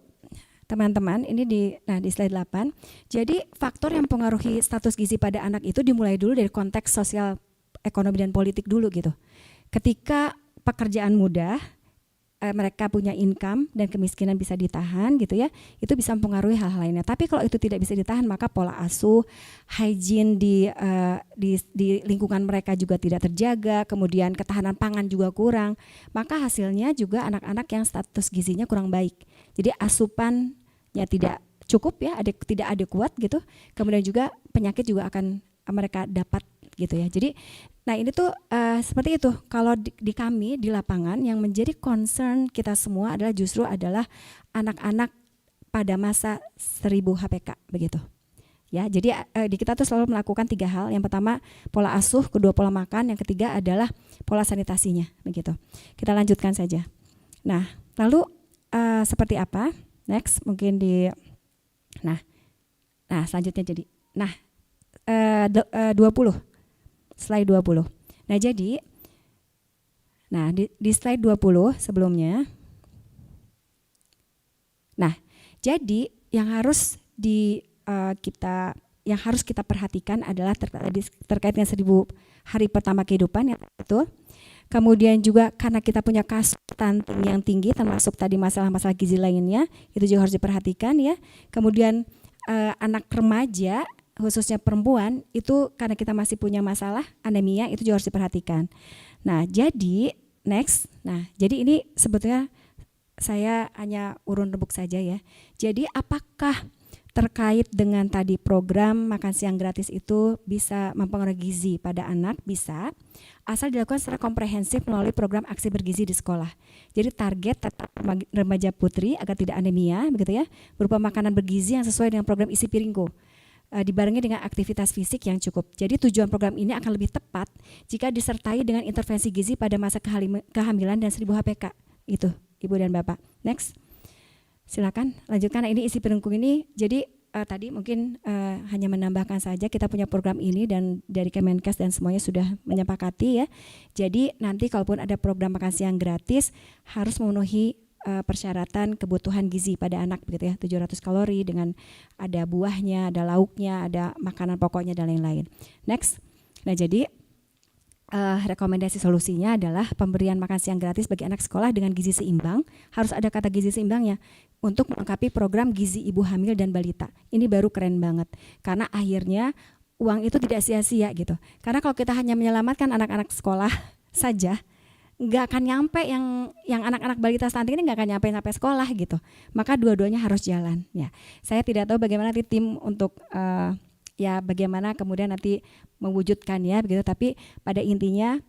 teman-teman ini di slide 8. Jadi faktor yang mempengaruhi status gizi pada anak itu dimulai dulu dari konteks sosial, ekonomi dan politik dulu gitu. Ketika pekerjaan mudah, mereka punya income dan kemiskinan bisa ditahan gitu ya, itu bisa mempengaruhi hal-hal lainnya. Tapi kalau itu tidak bisa ditahan, maka pola asuh, hygiene di lingkungan mereka juga tidak terjaga, kemudian ketahanan pangan juga kurang, maka hasilnya juga anak-anak yang status gizinya kurang baik. Jadi asupannya tidak cukup ya, tidak adekuat gitu, kemudian juga penyakit juga akan mereka dapat gitu ya. Jadi nah ini tuh seperti itu. Kalau di kami di lapangan yang menjadi concern kita semua adalah justru adalah anak-anak pada masa 1000 HPK begitu. Ya, jadi di kita tuh selalu melakukan 3 hal. Yang pertama pola asuh, kedua pola makan, yang ketiga adalah pola sanitasinya begitu. Kita lanjutkan saja. Nah, lalu seperti apa? Next mungkin nah selanjutnya jadi 20 slide 20. Nah, jadi di slide 20 sebelumnya. Nah, jadi yang harus kita perhatikan adalah terkait dengan 1000 hari pertama kehidupan, ya betul. Kemudian juga karena kita punya kasus stunting yang tinggi, termasuk tadi masalah-masalah gizi lainnya, itu juga harus diperhatikan ya. Kemudian anak remaja, khususnya perempuan, itu karena kita masih punya masalah anemia, itu juga harus diperhatikan. Nah, jadi next, jadi ini sebetulnya saya hanya urun rembuk saja ya. Jadi apakah terkait dengan tadi program makan siang gratis itu bisa mempengaruhi gizi pada anak? Bisa, asal dilakukan secara komprehensif melalui program aksi bergizi di sekolah. Jadi target tetap remaja putri agar tidak anemia, begitu ya, berupa makanan bergizi yang sesuai dengan program isi piringku, dibarengi dengan aktivitas fisik yang cukup. Jadi tujuan program ini akan lebih tepat jika disertai dengan intervensi gizi pada masa kehamilan dan 1000 HPK. Itu Ibu dan Bapak. Next. Silakan lanjutkan. Nah, ini isi piringku ini. Jadi tadi mungkin hanya menambahkan saja kita punya program ini dan dari Kemenkes dan semuanya sudah menyepakati ya. Jadi nanti kalaupun ada program makan siang gratis harus memenuhi persyaratan kebutuhan gizi pada anak begitu ya, 700 kalori dengan ada buahnya, ada lauknya, ada makanan pokoknya dan lain-lain. Next. Nah, jadi rekomendasi solusinya adalah pemberian makan siang gratis bagi anak sekolah dengan gizi seimbang. Harus ada kata gizi seimbangnya untuk melengkapi program gizi ibu hamil dan balita. Ini baru keren banget karena akhirnya uang itu tidak sia-sia gitu. Karena kalau kita hanya menyelamatkan anak-anak sekolah saja, nggak akan nyampe yang anak-anak balita stunting ini nggak akan nyampe sampai sekolah gitu. Maka dua-duanya harus jalan. Ya, saya tidak tahu bagaimana nanti tim untuk ya bagaimana kemudian nanti mewujudkan ya begitu, tapi pada intinya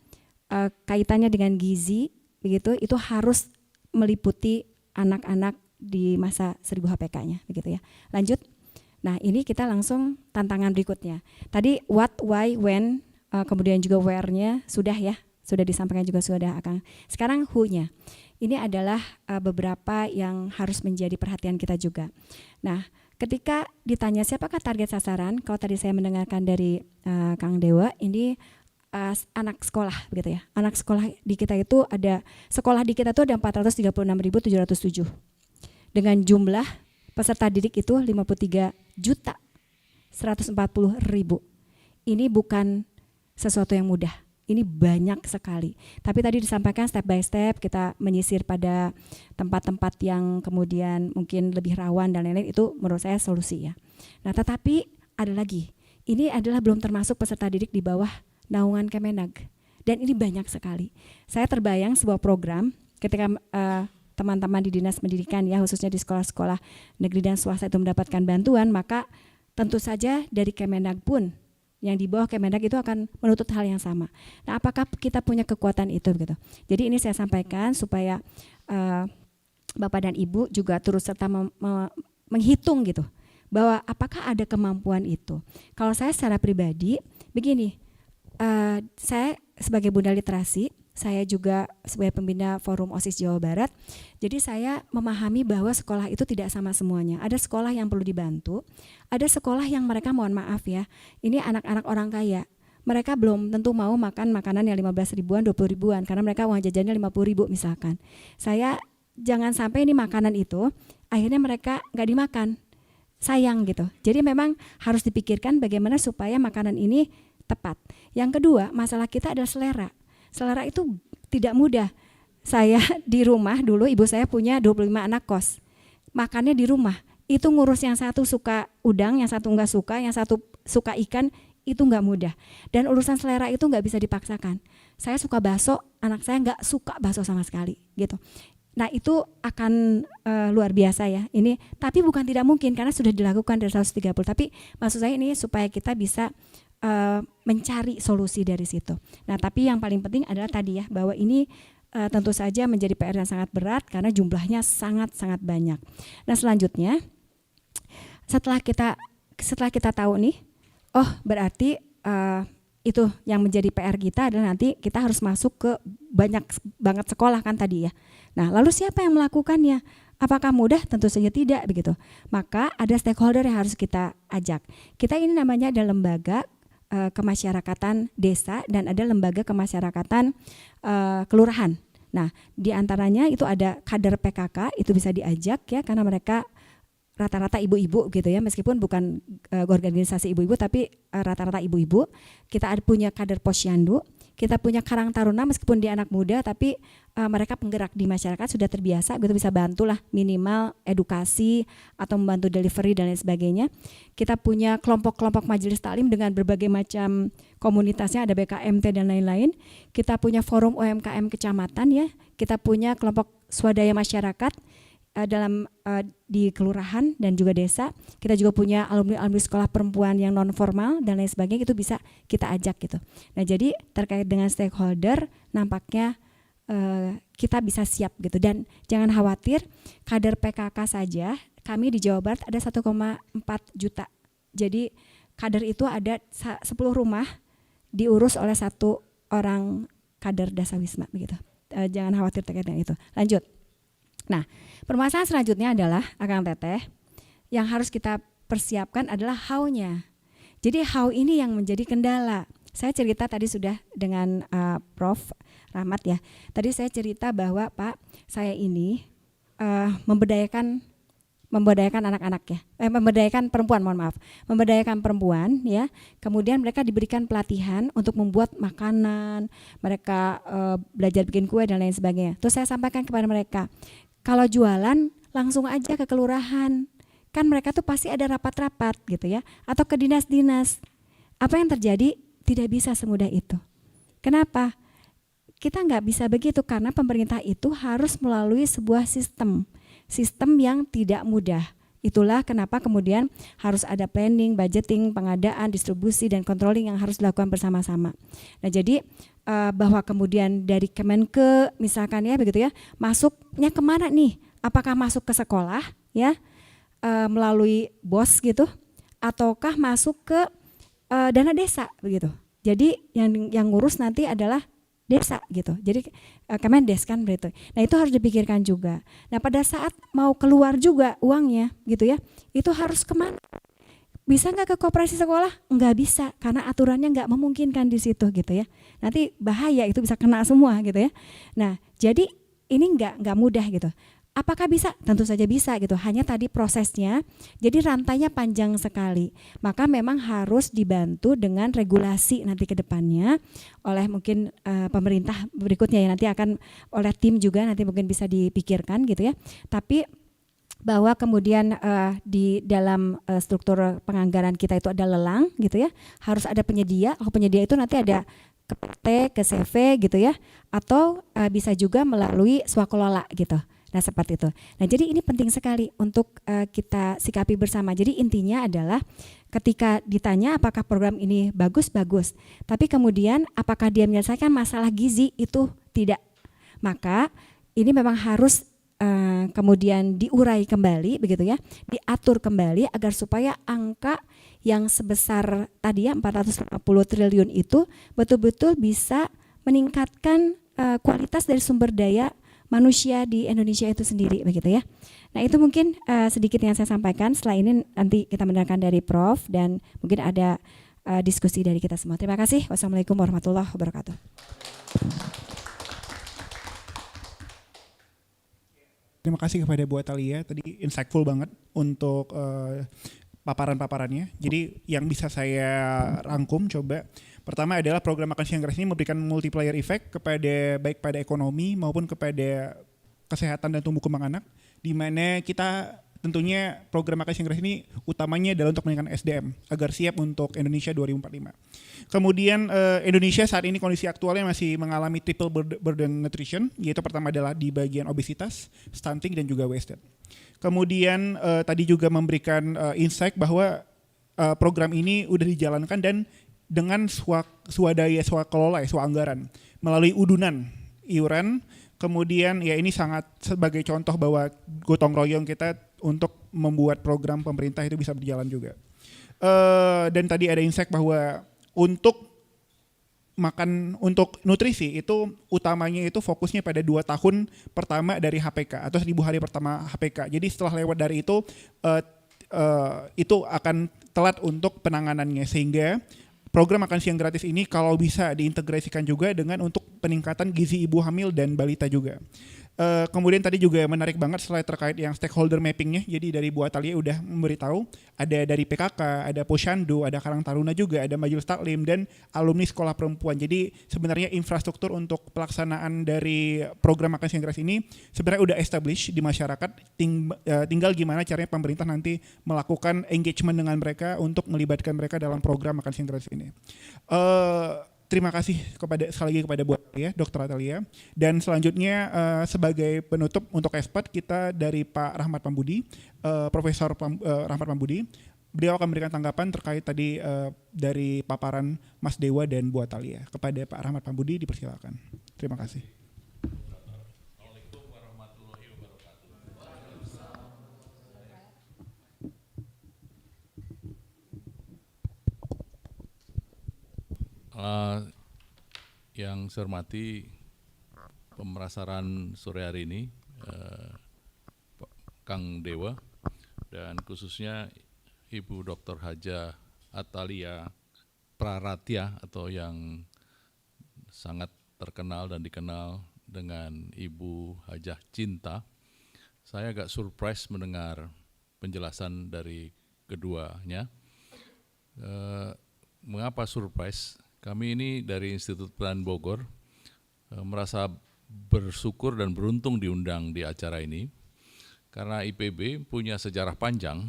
kaitannya dengan gizi begitu itu harus meliputi anak-anak di masa 1000 HPK-nya begitu ya. Lanjut. Nah, ini kita langsung tantangan berikutnya. Tadi what, why, when, kemudian juga where-nya sudah ya, sudah disampaikan juga sudah akan. Sekarang who-nya. Ini adalah beberapa yang harus menjadi perhatian kita juga. Nah, ketika ditanya siapakah target sasaran, kalau tadi saya mendengarkan dari Kang Dewa, ini anak sekolah begitu ya. Anak sekolah di kita itu ada 436.707 dengan jumlah peserta didik itu 53.140.000. Ini bukan sesuatu yang mudah. Ini banyak sekali. Tapi tadi disampaikan step by step kita menyisir pada tempat-tempat yang kemudian mungkin lebih rawan dan lain-lain, itu menurut saya solusi ya. Nah, tetapi ada lagi. Ini adalah belum termasuk peserta didik di bawah naungan Kemenag. Dan ini banyak sekali. Saya terbayang sebuah program ketika teman-teman di Dinas Pendidikan ya, khususnya di sekolah-sekolah negeri dan swasta itu mendapatkan bantuan, maka tentu saja dari Kemenag pun yang di bawah Kemendag itu akan menuntut hal yang sama. Nah, apakah kita punya kekuatan itu gitu? Jadi ini saya sampaikan supaya Bapak dan Ibu juga turut serta menghitung gitu, bahwa apakah ada kemampuan itu. Kalau saya secara pribadi begini, saya sebagai Bunda Literasi, saya juga sebagai pembina Forum OSIS Jawa Barat, jadi saya memahami bahwa sekolah itu tidak sama semuanya. Ada sekolah yang perlu dibantu, ada sekolah yang mereka mohon maaf ya, ini anak-anak orang kaya. Mereka belum tentu mau makan makanan yang 15 ribuan, 20 ribuan, karena mereka uang jajannya 50 ribu misalkan. Saya jangan sampai ini makanan itu, akhirnya mereka nggak dimakan, sayang gitu. Jadi memang harus dipikirkan bagaimana supaya makanan ini tepat. Yang kedua, masalah kita adalah selera. Selera itu tidak mudah. Saya di rumah dulu, ibu saya punya 25 anak kos. Makannya di rumah. Itu ngurus yang satu suka udang, yang satu enggak suka, yang satu suka ikan, itu enggak mudah. Dan urusan selera itu enggak bisa dipaksakan. Saya suka bakso, anak saya enggak suka bakso sama sekali gitu. Nah, itu akan luar biasa ya. Ini tapi bukan tidak mungkin karena sudah dilakukan dari 130. Tapi maksud saya ini supaya kita bisa mencari solusi dari situ. Nah, tapi yang paling penting adalah tadi ya, bahwa ini tentu saja menjadi PR yang sangat berat karena jumlahnya sangat-sangat banyak. Nah, selanjutnya setelah kita tahu nih, oh berarti itu yang menjadi PR kita adalah nanti kita harus masuk ke banyak banget sekolah kan tadi ya. Nah, lalu siapa yang melakukannya? Apakah mudah? Tentu saja tidak begitu. Maka ada stakeholder yang harus kita ajak. Kita ini namanya ada lembaga kemasyarakatan desa dan ada lembaga kemasyarakatan kelurahan. Nah, di antaranya itu ada kader PKK, itu bisa diajak ya karena mereka rata-rata ibu-ibu gitu ya, meskipun bukan organisasi ibu-ibu tapi rata-rata ibu-ibu. Kita punya kader Posyandu, kita punya Karang Taruna meskipun dia anak muda tapi mereka penggerak di masyarakat sudah terbiasa gitu, bisa bantulah minimal edukasi atau membantu delivery dan lain sebagainya. Kita punya kelompok-kelompok majelis taklim dengan berbagai macam komunitasnya, ada BKMT dan lain-lain. Kita punya forum UMKM kecamatan ya, kita punya kelompok swadaya masyarakat dalam di kelurahan dan juga desa. Kita juga punya alumni sekolah perempuan yang non formal dan lain sebagainya, itu bisa kita ajak gitu. Nah, jadi terkait dengan stakeholder nampaknya kita bisa siap gitu, dan jangan khawatir, kader PKK saja kami di Jawa Barat ada 1,4 juta. Jadi kader itu ada 10 rumah diurus oleh 1 orang kader Dasawisma begitu. Jangan khawatir terkait dengan itu. Lanjut. Nah, permasalahan selanjutnya adalah Akang Teteh yang harus kita persiapkan adalah how-nya. Jadi how ini yang menjadi kendala. Saya cerita tadi sudah dengan Prof. Rahmat ya. Tadi saya cerita bahwa Pak, saya ini memberdayakan anak-anak ya, memberdayakan perempuan, mohon maaf, memberdayakan perempuan ya. Kemudian mereka diberikan pelatihan untuk membuat makanan, mereka belajar bikin kue dan lain sebagainya. Terus saya sampaikan kepada mereka, kalau jualan langsung aja ke kelurahan, kan mereka tuh pasti ada rapat-rapat gitu ya, atau ke dinas-dinas. Apa yang terjadi? Tidak bisa semudah itu. Kenapa? Kita nggak bisa begitu karena pemerintah itu harus melalui sebuah sistem yang tidak mudah. Itulah kenapa kemudian harus ada planning, budgeting, pengadaan, distribusi, dan controlling yang harus dilakukan bersama-sama. Nah, jadi bahwa kemudian dari Kemenke misalkan ya begitu ya, masuknya kemana nih? Apakah masuk ke sekolah ya melalui BOS gitu, ataukah masuk ke dana desa begitu? Jadi yang ngurus nanti adalah desa gitu. Jadi Kemendes kan begitu. Nah, itu harus dipikirkan juga. Nah, pada saat mau keluar juga uangnya gitu ya, itu harus kemana? Bisa nggak ke koperasi sekolah? Nggak bisa karena aturannya nggak memungkinkan di situ gitu ya. Nanti bahaya, itu bisa kena semua gitu ya. Nah, jadi ini nggak mudah gitu. Apakah bisa? Tentu saja bisa gitu. Hanya tadi prosesnya, jadi rantainya panjang sekali. Maka memang harus dibantu dengan regulasi nanti ke depannya oleh mungkin pemerintah berikutnya ya, nanti akan oleh tim juga nanti mungkin bisa dipikirkan gitu ya. Tapi bahwa kemudian di dalam struktur penganggaran kita itu ada lelang gitu ya, harus ada penyedia. Penyedia itu nanti ada ke PT, ke CV gitu ya, atau bisa juga melalui swakelola gitu. Nah, seperti itu. Nah, jadi ini penting sekali untuk kita sikapi bersama. Jadi intinya adalah ketika ditanya apakah program ini bagus, tapi kemudian apakah dia menyelesaikan masalah gizi, itu tidak. Maka ini memang harus kemudian diurai kembali begitu ya, diatur kembali agar supaya angka yang sebesar tadi ya 450 triliun itu betul-betul bisa meningkatkan kualitas dari sumber daya manusia di Indonesia itu sendiri begitu ya. Nah, itu mungkin sedikit yang saya sampaikan. Setelah ini nanti kita mendengarkan dari Prof dan mungkin ada diskusi dari kita semua. Terima kasih. Wassalamualaikum warahmatullahi wabarakatuh. Terima kasih kepada Bu Atalia, tadi insightful banget untuk paparan-paparannya. Jadi yang bisa saya rangkum coba, pertama adalah program Makan Siang Gratis ini memberikan multiplier effect kepada baik pada ekonomi maupun kepada kesehatan dan tumbuh kembang anak, di mana kita tentunya program Makan Siang Gratis ini utamanya adalah untuk meningkatkan SDM agar siap untuk Indonesia 2045. Kemudian Indonesia saat ini kondisi aktualnya masih mengalami triple burden nutrition, yaitu pertama adalah di bagian obesitas, stunting, dan juga wasted. Kemudian tadi juga memberikan insight bahwa program ini udah dijalankan dan dengan swadaya swakelola swanggaran melalui udunan iuran. Kemudian ya ini sangat sebagai contoh bahwa gotong royong kita untuk membuat program pemerintah itu bisa berjalan juga. Dan tadi ada insight bahwa untuk makan untuk nutrisi itu utamanya itu fokusnya pada 2 tahun pertama dari HPK atau 1000 hari pertama HPK. Jadi setelah lewat dari itu akan telat untuk penanganannya, sehingga program makan siang gratis ini kalau bisa diintegrasikan juga dengan untuk peningkatan gizi ibu hamil dan balita juga. Kemudian tadi juga menarik banget slide terkait yang stakeholder mappingnya. Jadi dari Bu Atalia udah memberitahu ada dari PKK, ada Posyandu, ada Karang Taruna juga, ada Majelis Taklim dan alumni sekolah perempuan. Jadi sebenarnya infrastruktur untuk pelaksanaan dari program makan siang gratis ini sebenarnya udah established di masyarakat. Tinggal gimana caranya pemerintah nanti melakukan engagement dengan mereka untuk melibatkan mereka dalam program makan siang gratis ini. Terima kasih sekali lagi kepada Bu Atalia, Dr. Atalia. Dan selanjutnya sebagai penutup untuk expert kita dari Pak Rahmat Pambudi, Profesor Rahmat Pambudi. Beliau akan memberikan tanggapan terkait tadi dari paparan Mas Dewa dan Bu Atalia. Kepada Pak Rahmat Pambudi dipersilakan. Terima kasih. Yang saya hormati pemerasaran sore hari ini, Kang Dewa, dan khususnya Ibu Dr. Haja Atalia Praratya atau yang sangat terkenal dan dikenal dengan Ibu Hajah Cinta. Saya agak surprise mendengar penjelasan dari keduanya. Mengapa surprise? Kami ini dari Institut Pertanian Bogor merasa bersyukur dan beruntung diundang di acara ini karena IPB punya sejarah panjang.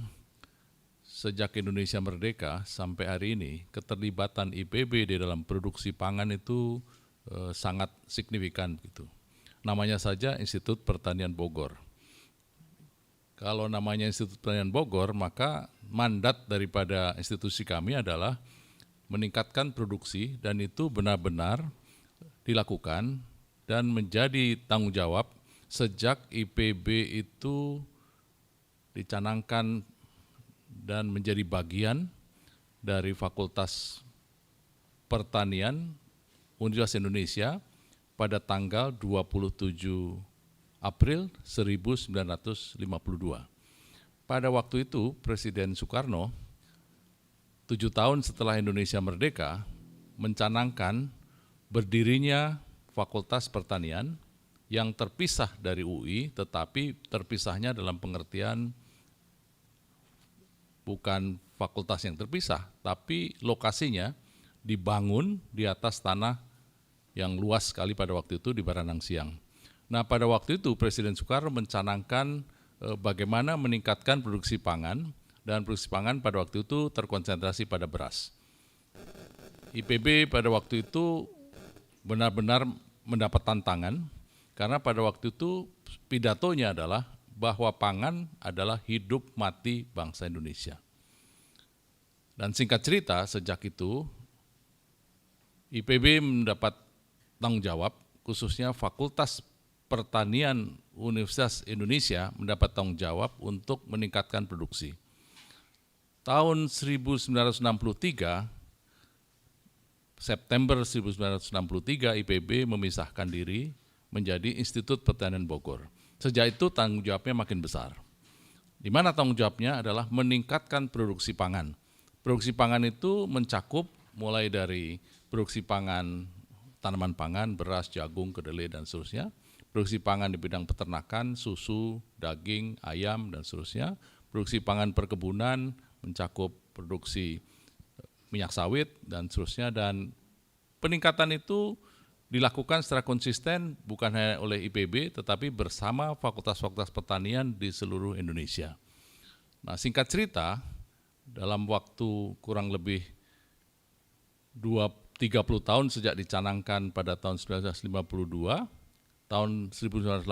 Sejak Indonesia merdeka sampai hari ini, keterlibatan IPB di dalam produksi pangan itu sangat signifikan gitu. Namanya saja Institut Pertanian Bogor. Kalau namanya Institut Pertanian Bogor, maka mandat daripada institusi kami adalah meningkatkan produksi, dan itu benar-benar dilakukan dan menjadi tanggung jawab sejak IPB itu dicanangkan dan menjadi bagian dari Fakultas Pertanian Universitas Indonesia pada tanggal 27 April 1952. Pada waktu itu Presiden Soekarno 7 tahun setelah Indonesia merdeka, mencanangkan berdirinya Fakultas Pertanian yang terpisah dari UI, tetapi terpisahnya dalam pengertian bukan fakultas yang terpisah, tapi lokasinya dibangun di atas tanah yang luas sekali pada waktu itu di Baranang Siang. Nah, pada waktu itu Presiden Soekarno mencanangkan bagaimana meningkatkan produksi pangan, dan produksi pangan pada waktu itu terkonsentrasi pada beras. IPB pada waktu itu benar-benar mendapat tantangan karena pada waktu itu pidatonya adalah bahwa pangan adalah hidup mati bangsa Indonesia. Dan singkat cerita, sejak itu IPB mendapat tanggung jawab, khususnya Fakultas Pertanian Universitas Indonesia mendapat tanggung jawab untuk meningkatkan produksi. Tahun 1963, September 1963, IPB memisahkan diri menjadi Institut Pertanian Bogor. Sejak itu tanggung jawabnya makin besar. Di mana tanggung jawabnya adalah meningkatkan produksi pangan. Produksi pangan itu mencakup mulai dari produksi pangan, tanaman pangan, beras, jagung, kedelai, dan seterusnya. Produksi pangan di bidang peternakan, susu, daging, ayam, dan seterusnya. Produksi pangan perkebunan, mencakup produksi minyak sawit dan seterusnya, dan peningkatan itu dilakukan secara konsisten bukan hanya oleh IPB tetapi bersama fakultas-fakultas pertanian di seluruh Indonesia. Nah, singkat cerita, dalam waktu kurang lebih 30 tahun sejak dicanangkan pada tahun 1952, tahun 1984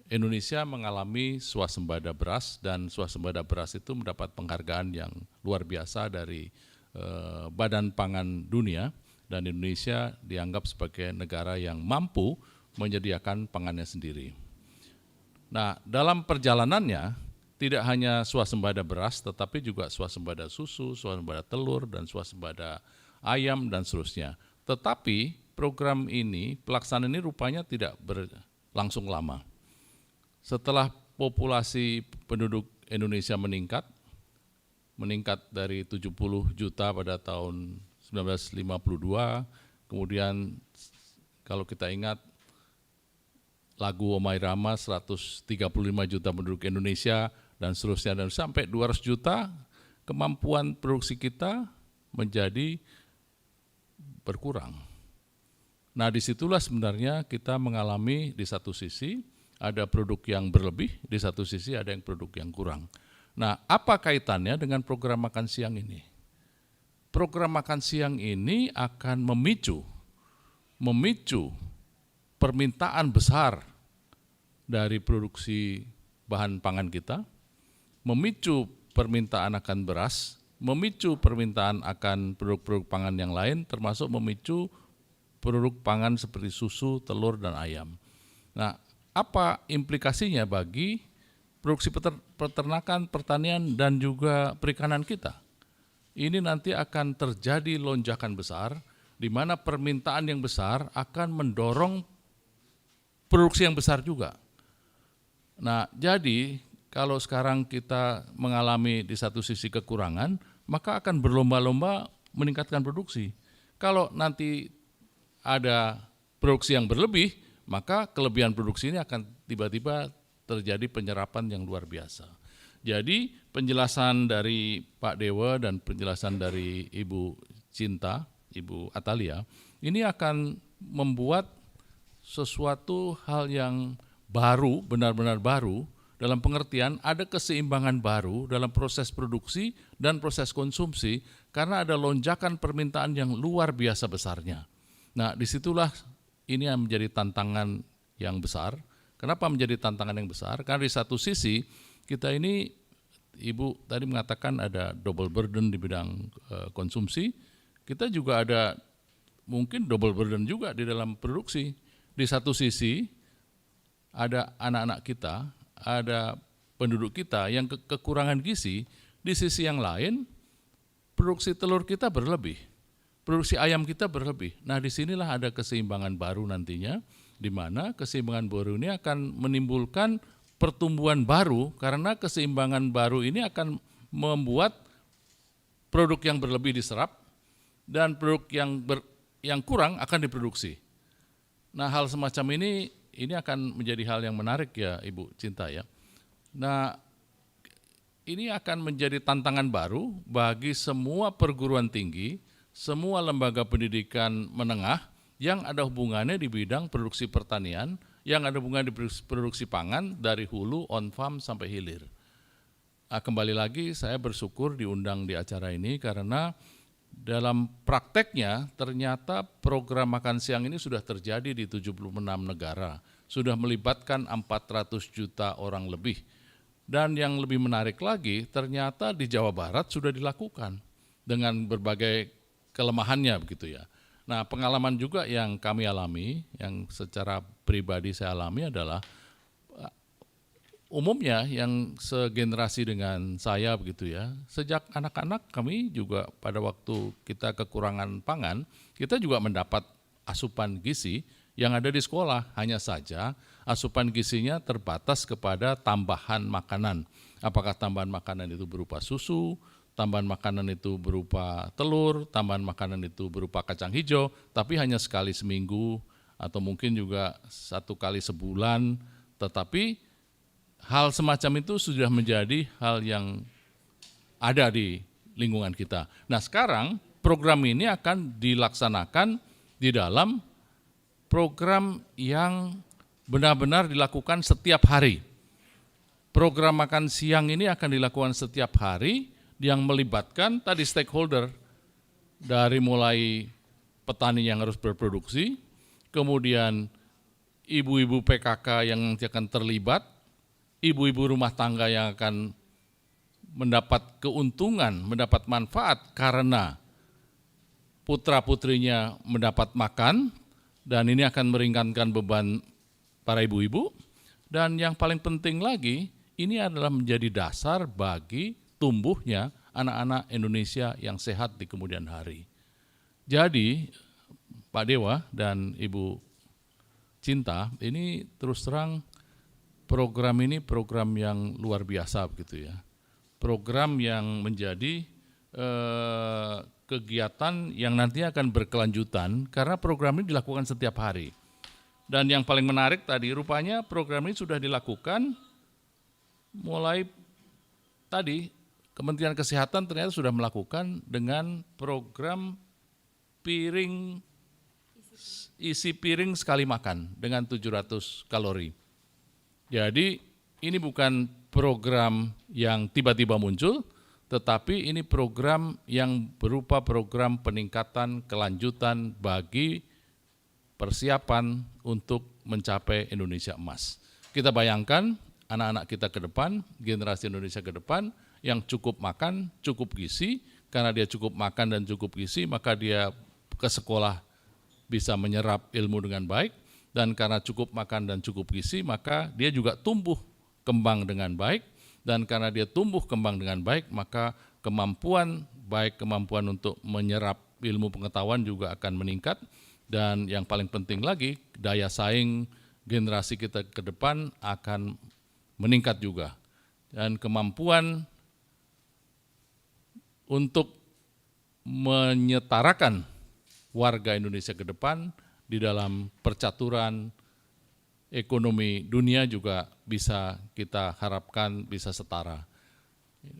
Indonesia mengalami swasembada beras, dan swasembada beras itu mendapat penghargaan yang luar biasa dari Badan Pangan Dunia, dan Indonesia dianggap sebagai negara yang mampu menyediakan pangannya sendiri. Nah, dalam perjalanannya tidak hanya swasembada beras, tetapi juga swasembada susu, swasembada telur, dan swasembada ayam, dan seterusnya. Tetapi program ini, pelaksanaan ini rupanya tidak berlangsung lama. Setelah populasi penduduk Indonesia meningkat dari 70 juta pada tahun 1952, kemudian kalau kita ingat lagu Omai Rama 135 juta penduduk Indonesia dan seterusnya, dan sampai 200 juta, kemampuan produksi kita menjadi berkurang. Nah, disitulah sebenarnya kita mengalami di satu sisi ada produk yang berlebih, di satu sisi ada yang produk yang kurang. Nah, apa kaitannya dengan program makan siang ini? Program makan siang ini akan memicu permintaan besar dari produksi bahan pangan kita, memicu permintaan akan beras, memicu permintaan akan produk-produk pangan yang lain, termasuk memicu produk pangan seperti susu, telur, dan ayam. Nah, apa implikasinya bagi produksi peternakan, pertanian, dan juga perikanan kita? Ini nanti akan terjadi lonjakan besar, di mana permintaan yang besar akan mendorong produksi yang besar juga. Nah, jadi kalau sekarang kita mengalami di satu sisi kekurangan, maka akan berlomba-lomba meningkatkan produksi. Kalau nanti ada produksi yang berlebih, maka kelebihan produksi ini akan tiba-tiba terjadi penyerapan yang luar biasa. Jadi penjelasan dari Pak Dewa dan penjelasan dari Ibu Cinta, Ibu Atalia, ini akan membuat sesuatu hal yang baru, benar-benar baru, dalam pengertian ada keseimbangan baru dalam proses produksi dan proses konsumsi, karena ada lonjakan permintaan yang luar biasa besarnya. Nah, disitulah ini yang menjadi tantangan yang besar. Kenapa menjadi tantangan yang besar? Karena di satu sisi kita ini, Ibu tadi mengatakan ada double burden di bidang konsumsi, kita juga ada mungkin double burden juga di dalam produksi. Di satu sisi ada anak-anak kita, ada penduduk kita yang kekurangan gizi, di sisi yang lain produksi telur kita berlebih. Produksi ayam kita berlebih. Nah, disinilah ada keseimbangan baru nantinya, di mana keseimbangan baru ini akan menimbulkan pertumbuhan baru, karena keseimbangan baru ini akan membuat produk yang berlebih diserap dan produk yang kurang akan diproduksi. Nah, hal semacam ini akan menjadi hal yang menarik ya, Ibu Cinta ya. Nah, ini akan menjadi tantangan baru bagi semua perguruan tinggi, semua lembaga pendidikan menengah yang ada hubungannya di bidang produksi pertanian, yang ada hubungan di produksi pangan dari hulu, on farm sampai hilir. Nah, kembali lagi saya bersyukur diundang di acara ini karena dalam prakteknya ternyata program makan siang ini sudah terjadi di 76 negara, sudah melibatkan 400 juta orang lebih. Dan yang lebih menarik lagi, ternyata di Jawa Barat sudah dilakukan dengan berbagai kelemahannya begitu ya. Nah, pengalaman juga yang kami alami, yang secara pribadi saya alami adalah umumnya yang segenerasi dengan saya begitu ya, sejak anak-anak kami juga pada waktu kita kekurangan pangan, kita juga mendapat asupan gizi yang ada di sekolah, hanya saja asupan gizinya terbatas kepada tambahan makanan. Apakah tambahan makanan itu berupa susu, tambahan makanan itu berupa telur, tambahan makanan itu berupa kacang hijau, tapi hanya sekali seminggu atau mungkin juga 1 kali sebulan, tetapi hal semacam itu sudah menjadi hal yang ada di lingkungan kita. Nah, sekarang program ini akan dilaksanakan di dalam program yang benar-benar dilakukan setiap hari. Program makan siang ini akan dilakukan setiap hari yang melibatkan tadi stakeholder, dari mulai petani yang harus berproduksi, kemudian ibu-ibu PKK yang nanti akan terlibat, ibu-ibu rumah tangga yang akan mendapat keuntungan, mendapat manfaat karena putra-putrinya mendapat makan, dan ini akan meringankan beban para ibu-ibu. Dan yang paling penting lagi, ini adalah menjadi dasar bagi tumbuhnya anak-anak Indonesia yang sehat di kemudian hari. Jadi Pak Dewa dan Ibu Cinta, ini terus terang program ini program yang luar biasa begitu ya. Program yang menjadi kegiatan yang nantinya akan berkelanjutan karena program ini dilakukan setiap hari. Dan yang paling menarik tadi rupanya program ini sudah dilakukan mulai tadi Kementerian Kesehatan ternyata sudah melakukan dengan program isi piring sekali makan dengan 700 kalori. Jadi ini bukan program yang tiba-tiba muncul, tetapi ini program yang berupa program peningkatan kelanjutan bagi persiapan untuk mencapai Indonesia emas. Kita bayangkan anak-anak kita ke depan, generasi Indonesia ke depan yang cukup makan, cukup gizi, karena dia cukup makan dan cukup gizi, maka dia ke sekolah bisa menyerap ilmu dengan baik, dan karena cukup makan dan cukup gizi, maka dia juga tumbuh kembang dengan baik, dan karena dia tumbuh kembang dengan baik, maka kemampuan untuk menyerap ilmu pengetahuan juga akan meningkat, dan yang paling penting lagi, daya saing generasi kita ke depan akan meningkat juga. Dan kemampuan untuk menyetarakan warga Indonesia ke depan di dalam percaturan ekonomi dunia juga bisa kita harapkan bisa setara.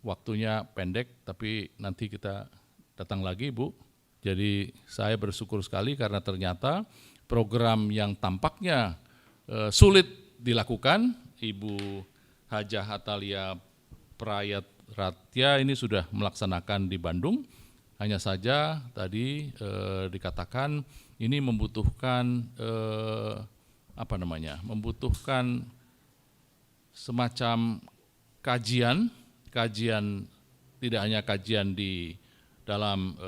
Waktunya pendek, tapi nanti kita datang lagi, Bu. Jadi saya bersyukur sekali karena ternyata program yang tampaknya sulit dilakukan, Ibu Hajah Atalia Prayat Ratya ini sudah melaksanakan di Bandung. Hanya saja tadi dikatakan ini membutuhkan membutuhkan semacam kajian tidak hanya kajian di dalam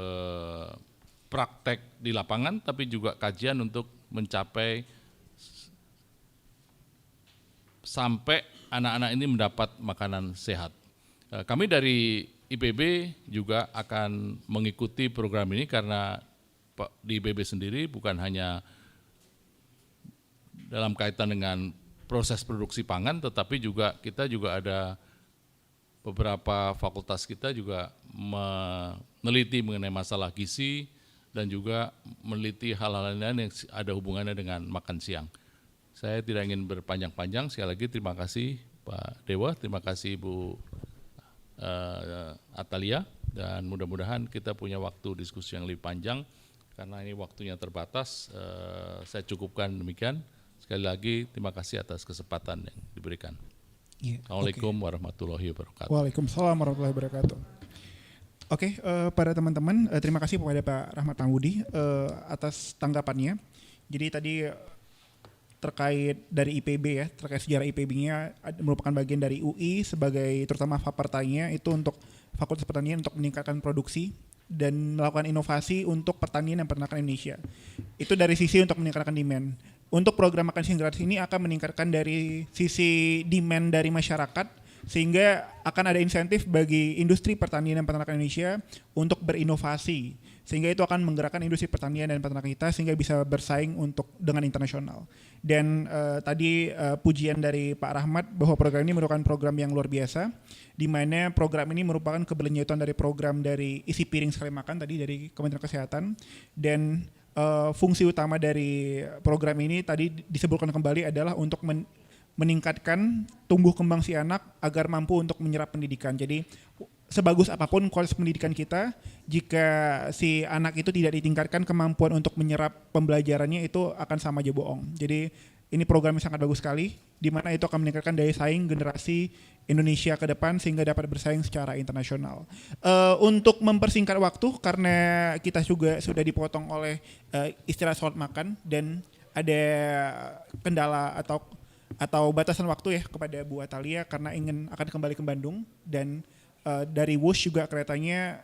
praktek di lapangan, tapi juga kajian untuk mencapai sampai anak-anak ini mendapat makanan sehat. Kami dari IPB juga akan mengikuti program ini karena di IPB sendiri bukan hanya dalam kaitan dengan proses produksi pangan, tetapi juga kita juga ada beberapa fakultas kita juga meneliti mengenai masalah gizi dan juga meneliti hal-hal lain yang ada hubungannya dengan makan siang. Saya tidak ingin berpanjang-panjang, sekali lagi terima kasih Pak Dewa, terima kasih Ibu Atalia, dan mudah-mudahan kita punya waktu diskusi yang lebih panjang karena ini waktunya terbatas. Saya cukupkan demikian. Sekali lagi terima kasih atas kesempatan yang diberikan. Assalamualaikum warahmatullahi wabarakatuh. Waalaikumsalam warahmatullahi wabarakatuh. Oke, para teman-teman, terima kasih kepada Pak Rahmat Mahmudi atas tanggapannya. Jadi tadi terkait dari IPB ya, terkait sejarah IPB-nya merupakan bagian dari UI sebagai terutama fapertanya itu untuk Fakultas Pertanian untuk meningkatkan produksi dan melakukan inovasi untuk pertanian dan peternakan Indonesia. Itu dari sisi untuk meningkatkan demand. Untuk program makan siang gratis ini akan meningkatkan dari sisi demand dari masyarakat sehingga akan ada insentif bagi industri pertanian dan peternakan Indonesia untuk berinovasi. Sehingga itu akan menggerakkan industri pertanian dan peternakan kita sehingga bisa bersaing dengan internasional. Dan tadi pujian dari Pak Rahmat bahwa program ini merupakan program yang luar biasa, di mana program ini merupakan keberlanjutan dari program dari isi piring sekali makan tadi dari Kementerian Kesehatan. Dan fungsi utama dari program ini tadi disebutkan kembali adalah untuk meningkatkan tumbuh kembang si anak agar mampu untuk menyerap pendidikan. Jadi sebagus apapun kualitas pendidikan kita, jika si anak itu tidak ditingkatkan kemampuan untuk menyerap pembelajarannya itu akan sama aja bohong. Jadi ini program yang sangat bagus sekali, di mana itu akan meningkatkan daya saing generasi Indonesia ke depan sehingga dapat bersaing secara internasional. Untuk mempersingkat waktu, karena kita juga sudah dipotong oleh istirahat sholat makan dan ada kendala atau batasan waktu ya kepada Bu Atalia karena akan kembali ke Bandung, dan dari Wush juga keretanya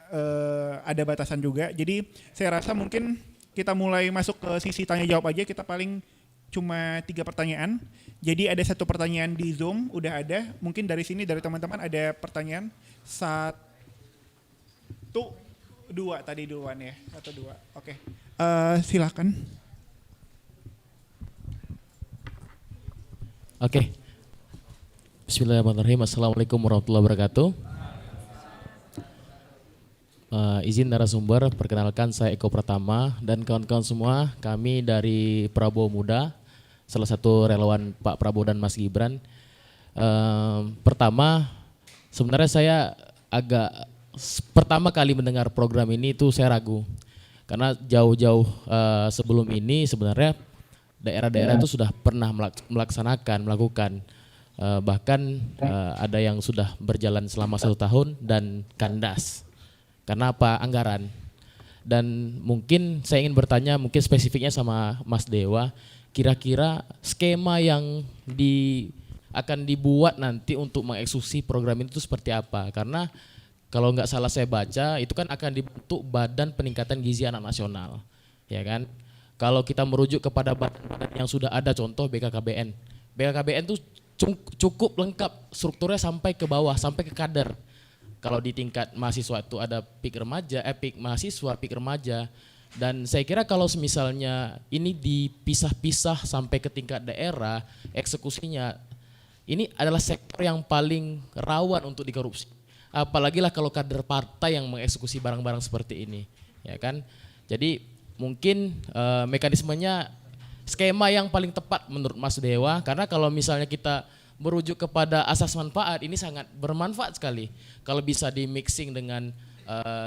ada batasan juga. Jadi saya rasa mungkin kita mulai masuk ke sisi tanya jawab aja. Kita paling cuma 3 pertanyaan. Jadi ada 1 pertanyaan di Zoom udah ada. Mungkin dari sini dari teman-teman ada pertanyaan. 1, 2 tadi duluan ya, atau 2. Oke. Silakan. Oke. Bismillahirrahmanirrahim. Assalamualaikum warahmatullahi wabarakatuh. Izin narasumber, perkenalkan saya Eko Pratama dan kawan-kawan semua, kami dari Prabowo Muda, salah satu relawan Pak Prabowo dan Mas Gibran. Pertama, sebenarnya saya pertama kali mendengar program ini itu saya ragu. Karena jauh-jauh sebelum ini sebenarnya daerah-daerah itu sudah pernah melakukan. Bahkan ada yang sudah berjalan selama 1 tahun dan kandas. Karena apa? Anggaran. Dan mungkin saya ingin bertanya, mungkin spesifiknya sama Mas Dewa, kira-kira skema yang akan dibuat nanti untuk mengeksekusi program itu seperti apa? Karena kalau nggak salah saya baca, itu kan akan dibentuk Badan Peningkatan Gizi Anak Nasional, ya kan? Kalau kita merujuk kepada badan-badan yang sudah ada, contoh BKKBN. BKKBN itu cukup lengkap, strukturnya sampai ke bawah, sampai ke kader. Kalau di tingkat mahasiswa itu ada PIK mahasiswa, PIK remaja. Dan saya kira kalau misalnya ini dipisah-pisah sampai ke tingkat daerah, eksekusinya, ini adalah sektor yang paling rawan untuk dikorupsi. Apalagi lah kalau kader partai yang mengeksekusi barang-barang seperti ini, ya kan? Jadi mungkin mekanismenya skema yang paling tepat menurut Mas Dewa, karena kalau misalnya kita merujuk kepada asas manfaat, ini sangat bermanfaat sekali. Kalau bisa di mixing dengan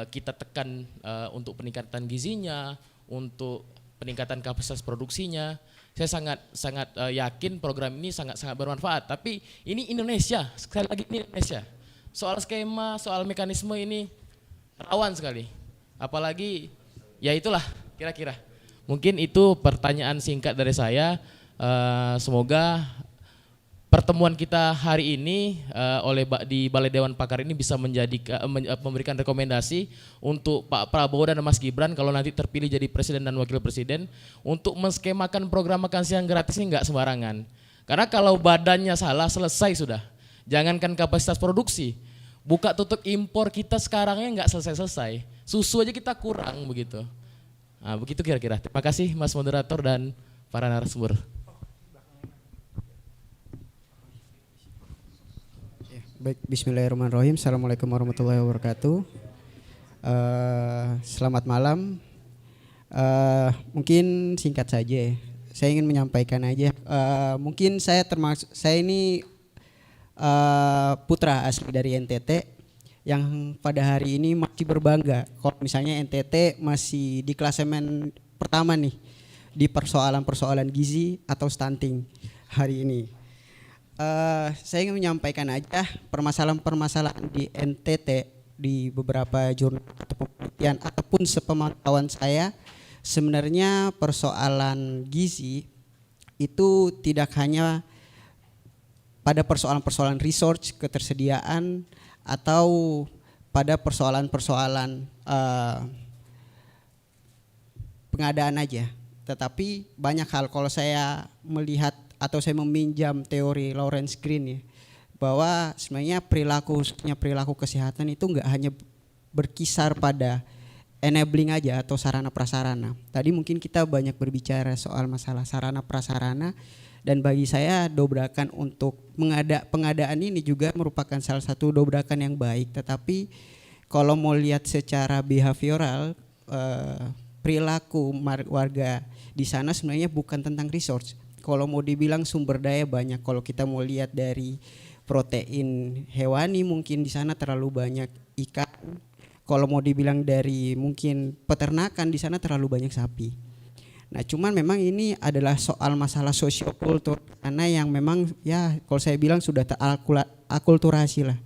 kita tekan untuk peningkatan gizinya, untuk peningkatan kapasitas produksinya, saya sangat yakin program ini sangat bermanfaat. Tapi ini Indonesia, sekali lagi ini Indonesia. Soal skema, soal mekanisme ini rawan sekali. Apalagi ya itulah kira-kira. Mungkin itu pertanyaan singkat dari saya. Semoga pertemuan kita hari ini di Balai Dewan Pakar ini bisa memberikan rekomendasi untuk Pak Prabowo dan Mas Gibran kalau nanti terpilih jadi presiden dan wakil presiden untuk menskemakan program makan siang gratis ini nggak sembarangan. Karena kalau badannya salah selesai sudah. Jangankan kapasitas produksi, buka tutup impor kita sekarangnya nggak selesai-selesai. Susu aja kita kurang begitu. Nah, begitu kira-kira. Terima kasih Mas Moderator dan para narasumber. Baik, bismillahirrahmanirrahim. Assalamualaikum warahmatullahi wabarakatuh. Selamat malam. Mungkin singkat saja. Saya ingin menyampaikan aja. Mungkin saya ini putra asli dari NTT yang pada hari ini masih berbangga. Kalau misalnya NTT masih di klasemen pertama nih di persoalan-persoalan gizi atau stunting hari ini. Saya ingin menyampaikan aja permasalahan-permasalahan di NTT di beberapa jurnal atau penelitian ataupun sepemantauan saya, sebenarnya persoalan gizi itu tidak hanya pada persoalan-persoalan research, ketersediaan, atau pada persoalan-persoalan pengadaan aja, tetapi banyak hal. Kalau saya melihat atau saya meminjam teori Lawrence Green ya, bahwa sebenarnya perilaku kesehatan itu enggak hanya berkisar pada enabling aja atau sarana prasarana. Tadi mungkin kita banyak berbicara soal masalah sarana prasarana, dan bagi saya dobrakan untuk pengadaan ini juga merupakan salah satu dobrakan yang baik. Tetapi kalau mau lihat secara behavioral, perilaku warga di sana sebenarnya bukan tentang resource. Kalau mau dibilang sumber daya banyak. Kalau kita mau lihat dari protein hewani mungkin di sana terlalu banyak ikan. Kalau mau dibilang dari mungkin peternakan di sana terlalu banyak sapi. Nah, cuman memang ini adalah soal masalah sosiokultur, karena yang memang ya kalau saya bilang sudah terakulturasi lah.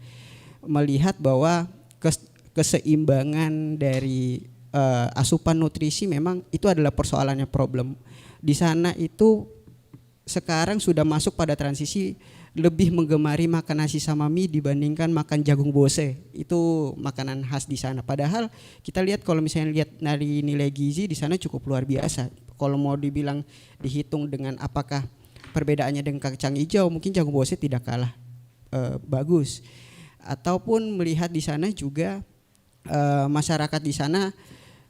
Melihat bahwa keseimbangan dari asupan nutrisi memang itu adalah persoalannya problem. Di sana itu sekarang sudah masuk pada transisi lebih menggemari makan nasi sama mie dibandingkan makan jagung bose. Itu makanan khas di sana. Padahal kita lihat kalau misalnya lihat dari nilai gizi di sana cukup luar biasa. Kalau mau dibilang dihitung dengan apakah perbedaannya dengan kacang hijau, mungkin jagung bose tidak kalah bagus. Ataupun melihat di sana juga masyarakat di sana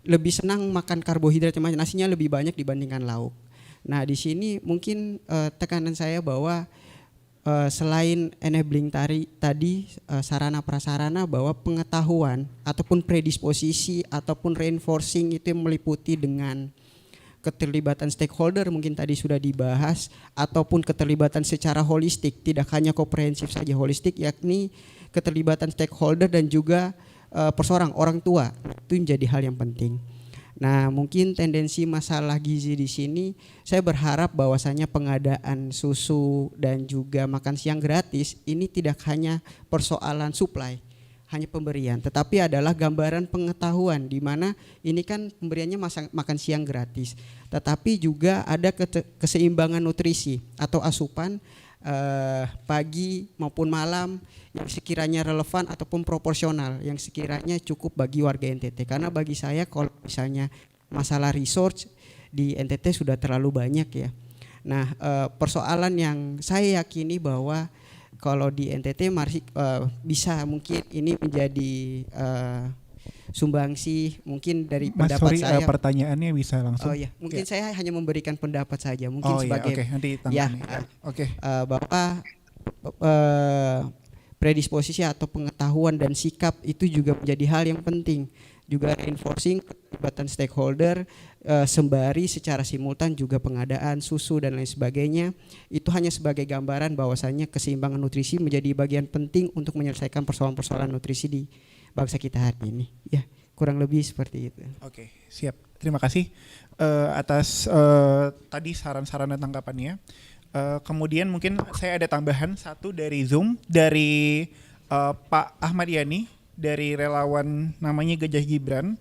lebih senang makan karbohidrat, nasinya lebih banyak dibandingkan lauk. Nah di sini mungkin tekanan saya bahwa selain enabling tadi sarana prasarana, bahwa pengetahuan ataupun predisposisi ataupun reinforcing itu yang meliputi dengan keterlibatan stakeholder mungkin tadi sudah dibahas, ataupun keterlibatan secara holistik, tidak hanya komprehensif saja, holistik, yakni keterlibatan stakeholder dan juga perseorang orang tua, itu menjadi hal yang penting. Nah, mungkin tendensi masalah gizi di sini, saya berharap bahwasanya pengadaan susu dan juga makan siang gratis ini tidak hanya persoalan supply, hanya pemberian, tetapi adalah gambaran pengetahuan, di mana ini kan pemberiannya makan siang gratis, tetapi juga ada keseimbangan nutrisi atau asupan pagi maupun malam yang sekiranya relevan ataupun proporsional, yang sekiranya cukup bagi warga NTT. Karena bagi saya kalau misalnya masalah resource di NTT sudah terlalu banyak ya. Nah, persoalan yang saya yakini bahwa kalau di NTT bisa mungkin ini menjadi sumbangsi mungkin dari Mas, pendapat sorry, saya. Pertanyaannya bisa langsung. Oh ya, mungkin saya hanya memberikan pendapat saja, mungkin sebagai oke, nanti ya, oke. bahwa predisposisi atau pengetahuan dan sikap itu juga menjadi hal yang penting. Juga reinforcing keterlibatan stakeholder, sembari secara simultan juga pengadaan susu dan lain sebagainya. Itu hanya sebagai gambaran bahwasanya keseimbangan nutrisi menjadi bagian penting untuk menyelesaikan persoalan-persoalan nutrisi di bangsa kita hari ini. Ya, kurang lebih seperti itu. Oke, siap. Terima kasih atas tadi saran-saran dan tanggapannya. Kemudian mungkin saya ada tambahan satu dari Zoom, dari Pak Ahmad Yani, dari relawan namanya Gajah Gibran.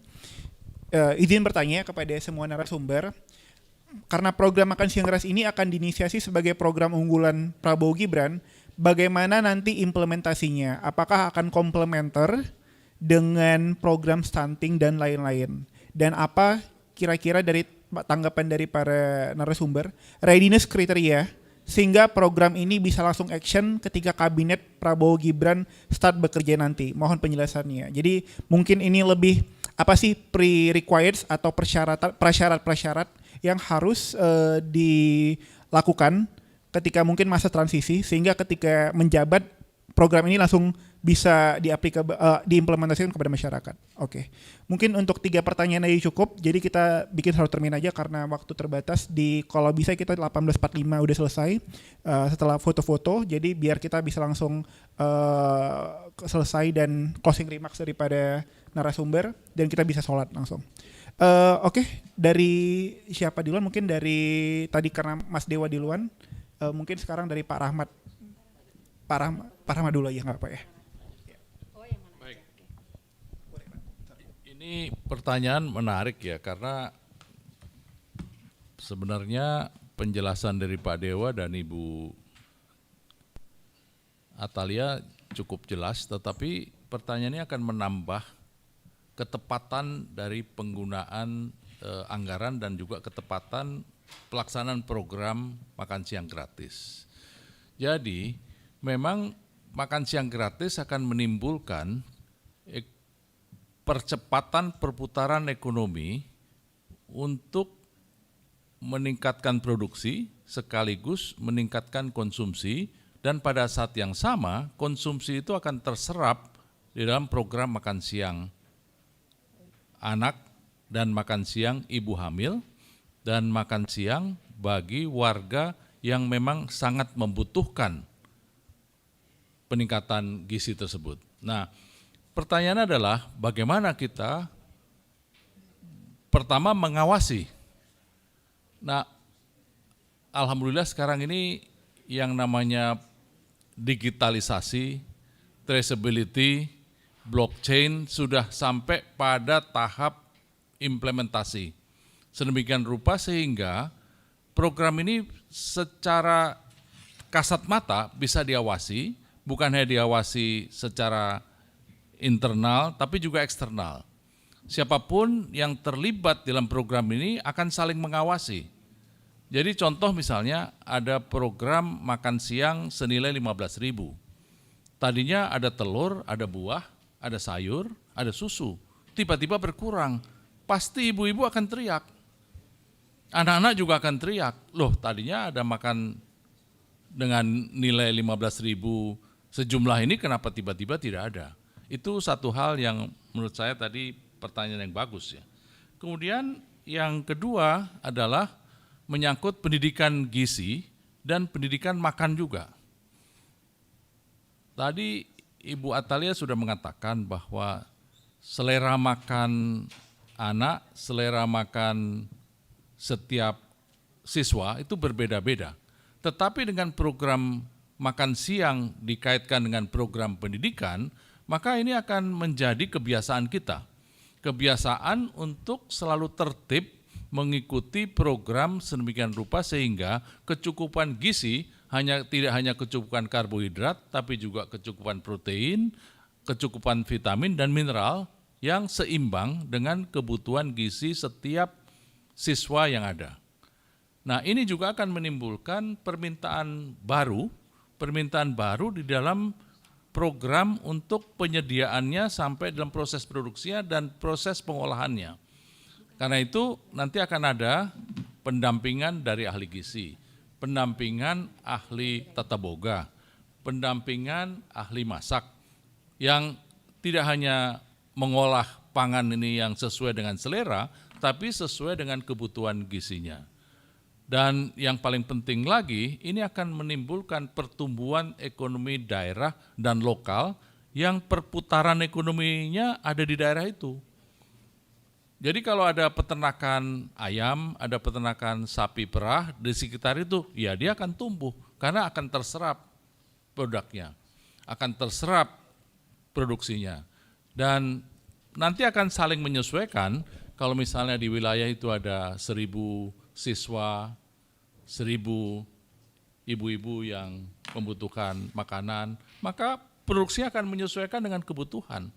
Izin bertanya kepada semua narasumber, karena program makan siang gratis ini akan diinisiasi sebagai program unggulan Prabowo Gibran, bagaimana nanti implementasinya? Apakah akan komplementer dengan program stunting dan lain-lain? Dan apa kira-kira dari tanggapan dari para narasumber readiness kriteria sehingga program ini bisa langsung action ketika kabinet Prabowo Gibran start bekerja nanti? Mohon penjelasannya. Jadi mungkin ini lebih apa sih pre-required atau prasyarat-prasyarat yang harus dilakukan ketika mungkin masa transisi, sehingga ketika menjabat program ini langsung bisa diimplementasikan kepada masyarakat. Oke. Mungkin untuk 3 pertanyaan aja cukup. Jadi kita bikin satu termin aja karena waktu terbatas. Kalau bisa kita 18.45 udah selesai setelah foto-foto. Jadi biar kita bisa langsung selesai dan closing remarks daripada narasumber dan kita bisa sholat langsung. Oke. Dari siapa duluan? Mungkin dari tadi karena Mas Dewa duluan. Mungkin sekarang dari Pak Rahmat. Pak Rahmat dulu aja, nggak apa ya. Baik. Ini pertanyaan menarik ya, karena sebenarnya penjelasan dari Pak Dewa dan Ibu Atalia cukup jelas, tetapi pertanyaannya akan menambah ketepatan dari penggunaan anggaran dan juga ketepatan pelaksanaan program makan siang gratis. Jadi memang makan siang gratis akan menimbulkan percepatan perputaran ekonomi untuk meningkatkan produksi sekaligus meningkatkan konsumsi, dan pada saat yang sama konsumsi itu akan terserap di dalam program makan siang anak dan makan siang ibu hamil dan makan siang bagi warga yang memang sangat membutuhkan peningkatan gizi tersebut. Nah, pertanyaan adalah bagaimana kita pertama mengawasi. Nah, alhamdulillah sekarang ini yang namanya digitalisasi, traceability, blockchain sudah sampai pada tahap implementasi. Sedemikian rupa sehingga program ini secara kasat mata bisa diawasi, bukan hanya diawasi secara internal, tapi juga eksternal. Siapapun yang terlibat dalam program ini akan saling mengawasi. Jadi contoh misalnya ada program makan siang senilai 15.000. Tadinya ada telur, ada buah, ada sayur, ada susu, tiba-tiba berkurang, pasti ibu-ibu akan teriak. Anak-anak juga akan teriak, loh tadinya ada makan dengan nilai 15.000 sejumlah ini kenapa tiba-tiba tidak ada. Itu satu hal yang menurut saya tadi pertanyaan yang bagus ya. Kemudian yang kedua adalah menyangkut pendidikan gizi dan pendidikan makan juga. Tadi Ibu Atalia sudah mengatakan bahwa selera makan anak, selera makan setiap siswa itu berbeda-beda. Tetapi dengan program makan siang dikaitkan dengan program pendidikan, maka ini akan menjadi kebiasaan kita. Kebiasaan untuk selalu tertib mengikuti program sedemikian rupa sehingga kecukupan gizi tidak hanya kecukupan karbohidrat, tapi juga kecukupan protein, kecukupan vitamin dan mineral yang seimbang dengan kebutuhan gizi setiap siswa yang ada. Nah, ini juga akan menimbulkan permintaan baru di dalam program untuk penyediaannya sampai dalam proses produksinya dan proses pengolahannya. Karena itu nanti akan ada pendampingan dari ahli gizi, pendampingan ahli tata boga, pendampingan ahli masak yang tidak hanya mengolah pangan ini yang sesuai dengan selera, tapi sesuai dengan kebutuhan gizinya. Dan yang paling penting lagi, ini akan menimbulkan pertumbuhan ekonomi daerah dan lokal yang perputaran ekonominya ada di daerah itu. Jadi kalau ada peternakan ayam, ada peternakan sapi perah di sekitar itu, ya dia akan tumbuh karena akan terserap produknya, akan terserap produksinya. Dan nanti akan saling menyesuaikan. Kalau misalnya di wilayah itu ada 1.000 siswa, 1.000 ibu-ibu yang membutuhkan makanan, maka produksi akan menyesuaikan dengan kebutuhan.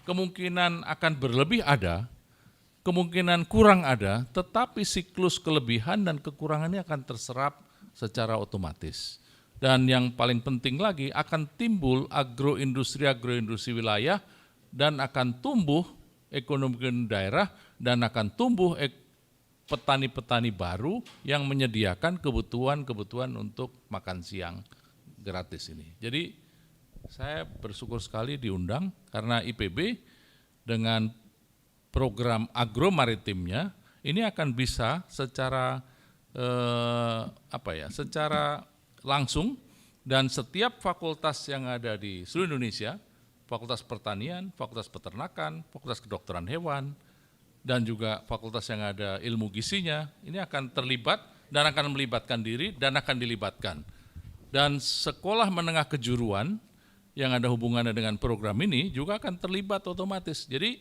Kemungkinan akan berlebih ada, kemungkinan kurang ada, tetapi siklus kelebihan dan kekurangannya akan terserap secara otomatis. Dan yang paling penting lagi akan timbul agroindustri wilayah dan akan tumbuh ekonomi daerah dan akan tumbuh petani-petani baru yang menyediakan kebutuhan-kebutuhan untuk makan siang gratis ini. Jadi saya bersyukur sekali diundang karena IPB dengan program agromaritimnya ini akan bisa secara secara langsung dan setiap fakultas yang ada di seluruh Indonesia, Fakultas Pertanian, Fakultas Peternakan, Fakultas Kedokteran Hewan, dan juga fakultas yang ada ilmu gizinya, ini akan terlibat dan akan melibatkan diri dan akan dilibatkan. Dan sekolah menengah kejuruan yang ada hubungannya dengan program ini juga akan terlibat otomatis. Jadi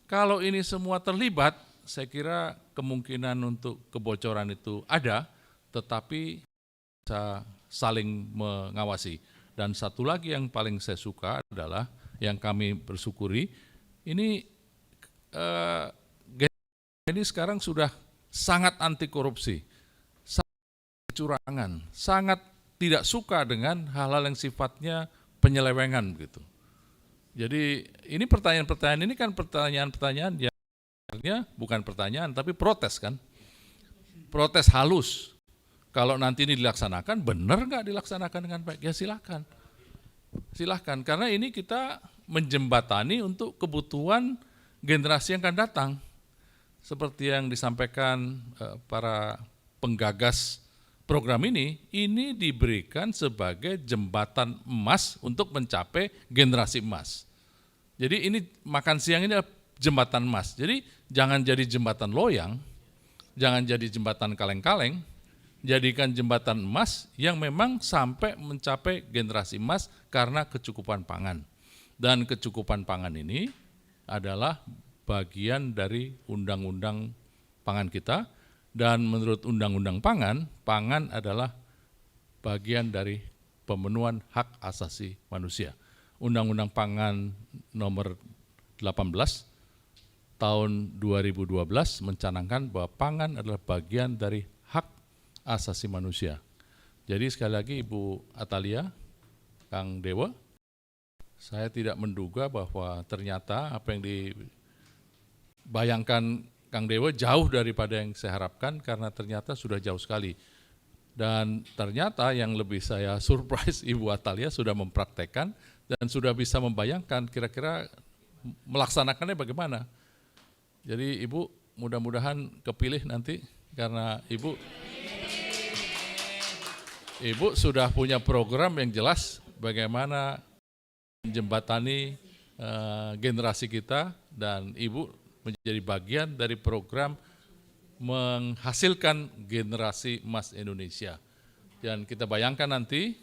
kalau ini semua terlibat, saya kira kemungkinan untuk kebocoran itu ada, tetapi bisa saling mengawasi. Dan satu lagi yang paling saya suka adalah yang kami bersyukuri, ini ini sekarang sudah sangat anti korupsi, sangat kecurangan, sangat tidak suka dengan hal-hal yang sifatnya penyelewengan gitu. Jadi ini pertanyaan-pertanyaan ini kan pertanyaan-pertanyaan yang sebenarnya bukan pertanyaan tapi protes kan, protes halus. Kalau nanti ini dilaksanakan, benar nggak dilaksanakan dengan baik? Ya silakan, silakan. Karena ini kita menjembatani untuk kebutuhan generasi yang akan datang. Seperti yang disampaikan para penggagas program ini diberikan sebagai jembatan emas untuk mencapai generasi emas. Jadi ini makan siang ini adalah jembatan emas. Jadi jangan jadi jembatan loyang, jangan jadi jembatan kaleng-kaleng, jadikan jembatan emas yang memang sampai mencapai generasi emas karena kecukupan pangan. Dan kecukupan pangan ini adalah bagian dari undang-undang pangan kita, dan menurut undang-undang pangan, pangan adalah bagian dari pemenuhan hak asasi manusia. Undang-undang pangan nomor 18 tahun 2012 mencanangkan bahwa pangan adalah bagian dari hak asasi manusia. Jadi sekali lagi Ibu Atalia, Kang Dewa, saya tidak menduga bahwa ternyata apa yang dibayangkan Kang Dewa jauh daripada yang saya harapkan, karena ternyata sudah jauh sekali. Dan ternyata yang lebih saya surprise, Ibu Atalia sudah mempraktekkan dan sudah bisa membayangkan kira-kira melaksanakannya bagaimana. Jadi Ibu mudah-mudahan kepilih nanti, karena Ibu sudah punya program yang jelas bagaimana menjembatani generasi kita, dan Ibu menjadi bagian dari program menghasilkan generasi emas Indonesia. Dan kita bayangkan nanti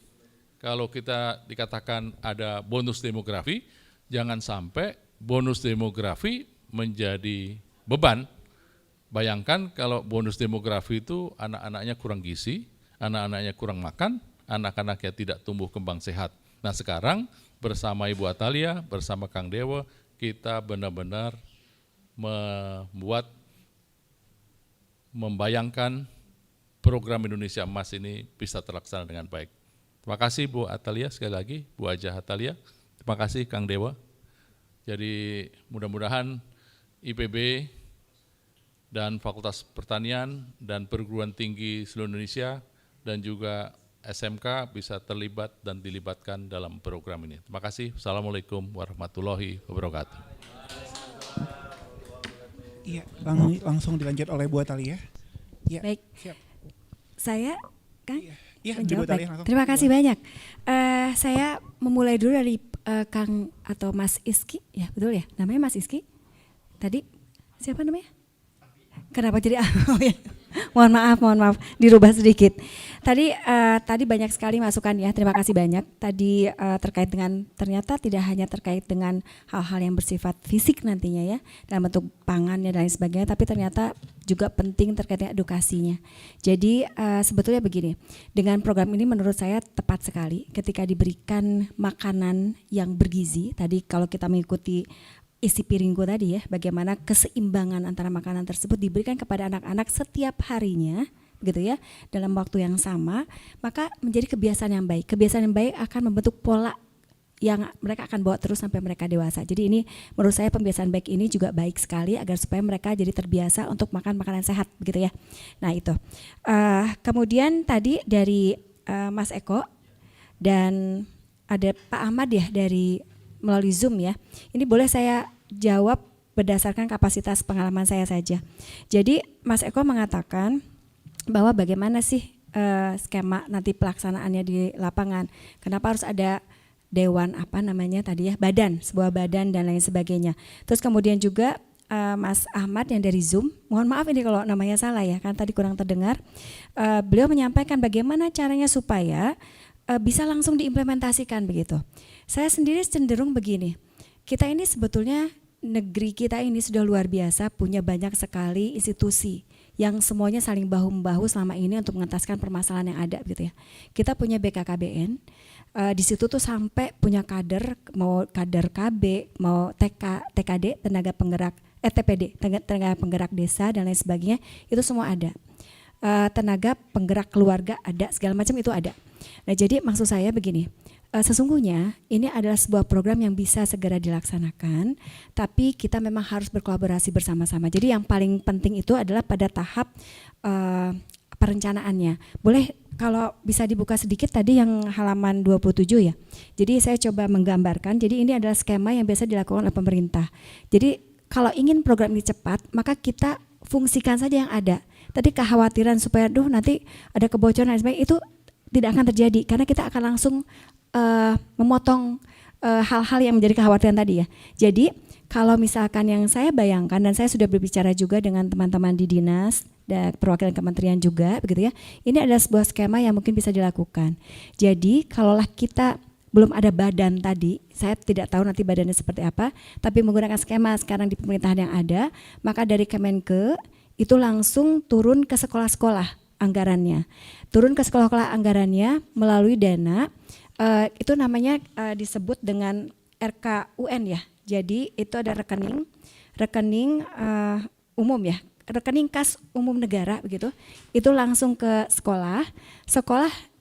kalau kita dikatakan ada bonus demografi, jangan sampai bonus demografi menjadi beban. Bayangkan kalau bonus demografi itu anak-anaknya kurang gizi, anak-anaknya kurang makan, anak-anaknya tidak tumbuh kembang sehat. Nah sekarang bersama Ibu Atalia, bersama Kang Dewa, kita benar-benar membayangkan program Indonesia Emas ini bisa terlaksana dengan baik. Terima kasih Bu Atalia sekali lagi, Bu Hajah Atalia. Terima kasih Kang Dewa. Jadi mudah-mudahan IPB dan Fakultas Pertanian dan Perguruan Tinggi seluruh Indonesia dan juga SMK bisa terlibat dan dilibatkan dalam program ini. Terima kasih. Assalamualaikum warahmatullahi wabarakatuh. Iya, langsung dilanjut oleh Bu Atalia. Ya, Baik. siap. Saya kan Iya, menjawab. Bu Atalia Baik. langsung. Terima kasih banyak. Saya memulai dulu dari Kang atau Mas Iski, ya betul ya, namanya Mas Iski. Tadi siapa namanya? Kenapa jadi oh ya. Mohon maaf, dirubah sedikit. Tadi banyak sekali masukan ya, terima kasih banyak. Tadi terkait dengan, ternyata tidak hanya terkait dengan hal-hal yang bersifat fisik nantinya ya, dalam bentuk pangannya dan lain sebagainya, tapi ternyata juga penting terkait dengan edukasinya. Jadi sebetulnya begini, dengan program ini menurut saya tepat sekali ketika diberikan makanan yang bergizi. Tadi kalau kita mengikuti isi piringku tadi ya, bagaimana keseimbangan antara makanan tersebut diberikan kepada anak-anak setiap harinya, gitu ya, dalam waktu yang sama, maka menjadi kebiasaan yang baik. Kebiasaan yang baik akan membentuk pola yang mereka akan bawa terus sampai mereka dewasa. Jadi ini menurut saya pembiasaan baik ini juga baik sekali agar supaya mereka jadi terbiasa untuk makan makanan sehat, begitu ya. Nah itu. Kemudian tadi dari Mas Eko dan ada Pak Ahmad ya dari melalui Zoom ya. Ini boleh saya jawab berdasarkan kapasitas pengalaman saya saja. Jadi Mas Eko mengatakan bahwa bagaimana sih skema nanti pelaksanaannya di lapangan. Kenapa harus ada dewan apa namanya tadi ya, badan, sebuah badan dan lain sebagainya. Terus kemudian juga Mas Ahmad yang dari Zoom, mohon maaf ini kalau namanya salah ya, kan tadi kurang terdengar. Beliau menyampaikan bagaimana caranya supaya bisa langsung diimplementasikan begitu. Saya sendiri cenderung begini, kita ini sebetulnya negeri kita ini sudah luar biasa, punya banyak sekali institusi yang semuanya saling bahu-membahu selama ini untuk mengentaskan permasalahan yang ada gitu ya. Kita punya BKKBN, di situ tuh sampai punya kader, mau kader KB, mau TKD, tenaga penggerak, TPD, tenaga penggerak desa dan lain sebagainya, itu semua ada. Tenaga penggerak keluarga ada, segala macam itu ada. Nah jadi maksud saya begini, sesungguhnya ini adalah sebuah program yang bisa segera dilaksanakan, tapi kita memang harus berkolaborasi bersama-sama. Jadi yang paling penting itu adalah pada tahap perencanaannya. Boleh kalau bisa dibuka sedikit tadi yang halaman 27 ya. Jadi saya coba menggambarkan, jadi ini adalah skema yang biasa dilakukan oleh pemerintah. Jadi kalau ingin program ini cepat, maka kita fungsikan saja yang ada. Tadi kekhawatiran supaya nanti ada kebocoran dan sebagainya, itu tidak akan terjadi karena kita akan langsung memotong hal-hal yang menjadi kekhawatiran tadi ya. Jadi kalau misalkan yang saya bayangkan, dan saya sudah berbicara juga dengan teman-teman di dinas dan perwakilan kementerian juga begitu ya, ini adalah sebuah skema yang mungkin bisa dilakukan. Jadi kalaulah kita belum ada badan tadi, saya tidak tahu nanti badannya seperti apa, tapi menggunakan skema sekarang di pemerintahan yang ada, maka dari Kemenke itu langsung turun ke sekolah-sekolah anggarannya. Turun ke sekolah-sekolah anggarannya melalui dana, itu namanya disebut dengan RKUN ya. Jadi itu ada rekening umum ya, rekening kas umum negara begitu, itu langsung ke sekolah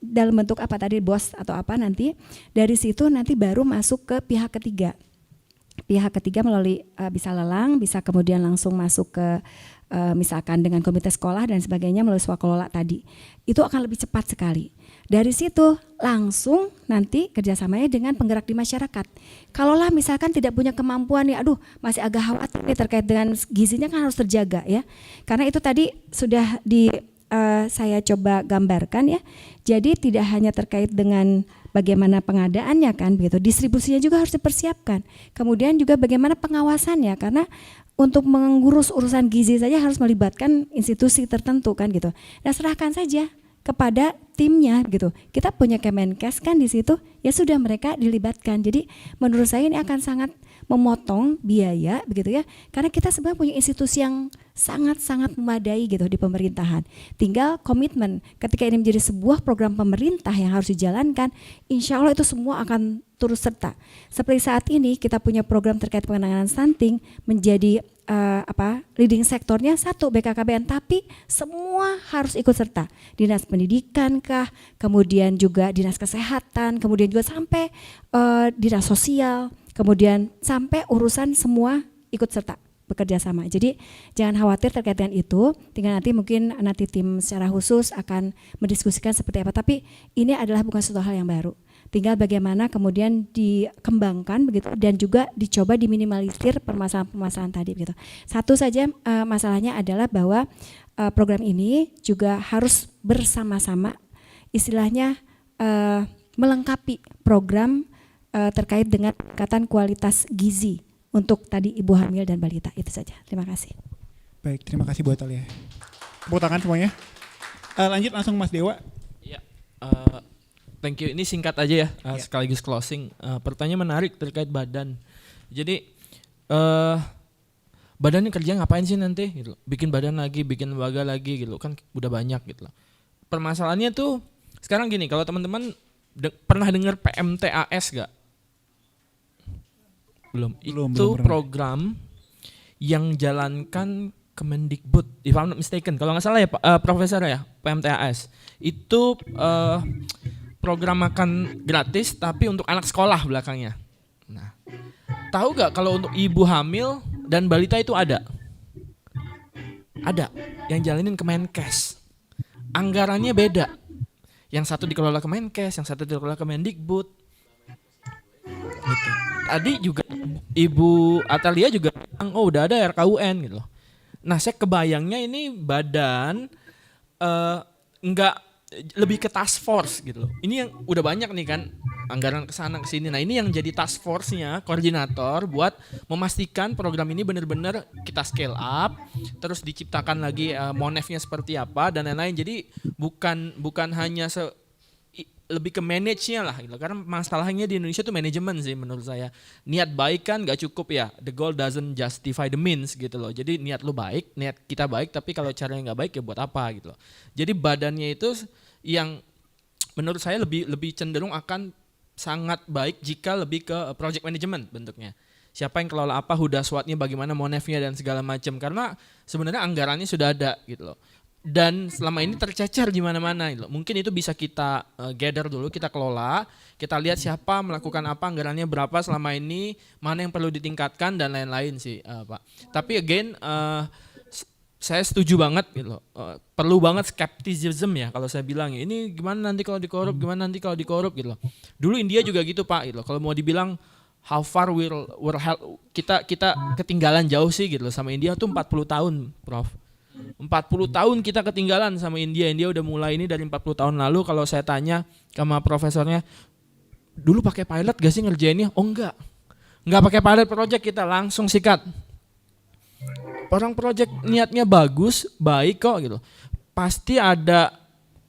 dalam bentuk apa tadi, BOS atau apa nanti, dari situ nanti baru masuk ke pihak ketiga melalui bisa lelang, bisa kemudian langsung masuk ke misalkan dengan komite sekolah dan sebagainya melalui swakelola tadi. Itu akan lebih cepat sekali. Dari situ langsung nanti kerjasamanya dengan penggerak di masyarakat. Kalaulah misalkan tidak punya kemampuan ya, aduh masih agak khawatir nih terkait dengan gizinya kan harus terjaga ya. Karena itu tadi sudah saya coba gambarkan ya. Jadi tidak hanya terkait dengan bagaimana pengadaannya kan begitu, distribusinya juga harus dipersiapkan. Kemudian juga bagaimana pengawasannya, karena untuk mengurus urusan gizi saja harus melibatkan institusi tertentu kan gitu. Nah, serahkan saja kepada timnya gitu. Kita punya Kemenkes kan di situ, ya sudah mereka dilibatkan. Jadi menurut saya ini akan sangat memotong biaya begitu ya. Karena kita sebenarnya punya institusi yang sangat-sangat memadai gitu di pemerintahan. Tinggal komitmen ketika ini menjadi sebuah program pemerintah yang harus dijalankan, insya Allah itu semua akan turut serta. Seperti saat ini kita punya program terkait penanganan stunting menjadi leading sektornya satu BKKBN, tapi semua harus ikut serta. Dinas pendidikan kah, kemudian juga dinas kesehatan, kemudian juga sampai dinas sosial, kemudian sampai urusan semua ikut serta bekerja sama. Jadi jangan khawatir terkait dengan itu, tinggal nanti tim secara khusus akan mendiskusikan seperti apa, tapi ini adalah bukan suatu hal yang baru. Tinggal bagaimana kemudian dikembangkan begitu dan juga dicoba diminimalisir permasalahan-permasalahan tadi begitu. Satu saja masalahnya adalah bahwa program ini juga harus bersama-sama, istilahnya melengkapi program terkait dengan peningkatan kualitas gizi untuk tadi ibu hamil dan balita. Itu saja. Terima kasih. Baik, terima kasih Bu Atalia. Tepuk tangan semuanya. Lanjut langsung Mas Dewa. Ya, thank you. Ini singkat aja ya, sekaligus closing. Pertanyaan menarik terkait badan. Jadi badan ini kerja ngapain sih nanti? Gitu. Bikin badan lagi, bikin lembaga lagi, gitu kan udah banyak gitu. Permasalahannya tuh sekarang gini, kalau teman-teman pernah dengar PMTAS gak? Belum. Itu program yang jalankan Kemendikbud, if I'm not mistaken, kalau nggak salah ya Profesor ya, PMTAS. Itu program makan gratis tapi untuk anak sekolah belakangnya. Nah, tahu gak kalau untuk ibu hamil dan balita itu ada? Ada, yang jalanin Kemenkes. Anggarannya beda. Yang satu dikelola Kemenkes, yang satu dikelola Kemendikbud. Gitu. Tadi juga Ibu Atalia juga bilang, oh udah ada RKUN gitu loh. Nah, saya kebayangnya ini badan enggak lebih ke task force gitu loh. Ini yang udah banyak nih kan anggaran kesana kesini. Nah, ini yang jadi task force-nya, koordinator buat memastikan program ini benar-benar kita scale up, terus diciptakan lagi monefnya seperti apa dan lain-lain. Jadi bukan hanya lebih ke manage-nya lah gitu. Karena masalahnya di Indonesia tuh manajemen sih menurut saya. Niat baik kan gak cukup ya. The goal doesn't justify the means gitu loh. Jadi niat lu baik, niat kita baik, tapi kalau caranya gak baik ya buat apa gitu loh. Jadi badannya itu yang menurut saya lebih cenderung akan sangat baik jika lebih ke project management bentuknya. Siapa yang kelola apa, huda swatnya bagaimana, monefnya dan segala macam. Karena sebenarnya anggarannya sudah ada gitu loh. Dan selama ini tercecer di mana-mana gitu. Mungkin itu bisa kita gather dulu, kita kelola, kita lihat siapa melakukan apa, anggarannya berapa selama ini, mana yang perlu ditingkatkan dan lain-lain sih, Pak. Tapi again, saya setuju banget gitu. Perlu banget skepticism ya kalau saya bilang ya. Ini gimana nanti kalau dikorup, gimana nanti kalau dikorup gitu loh. Dulu India juga gitu Pak gitu loh. Kalau mau dibilang how far we'll help, kita ketinggalan jauh sih gitu loh sama India tuh 40 tahun, Prof. 40 tahun kita ketinggalan sama India. India udah mulai ini dari 40 tahun lalu. Kalau saya tanya sama profesornya, dulu pakai pilot gak sih ngerjainnya? Oh enggak pakai pilot project, kita langsung sikat. Orang project niatnya bagus, baik kok gitu. Pasti ada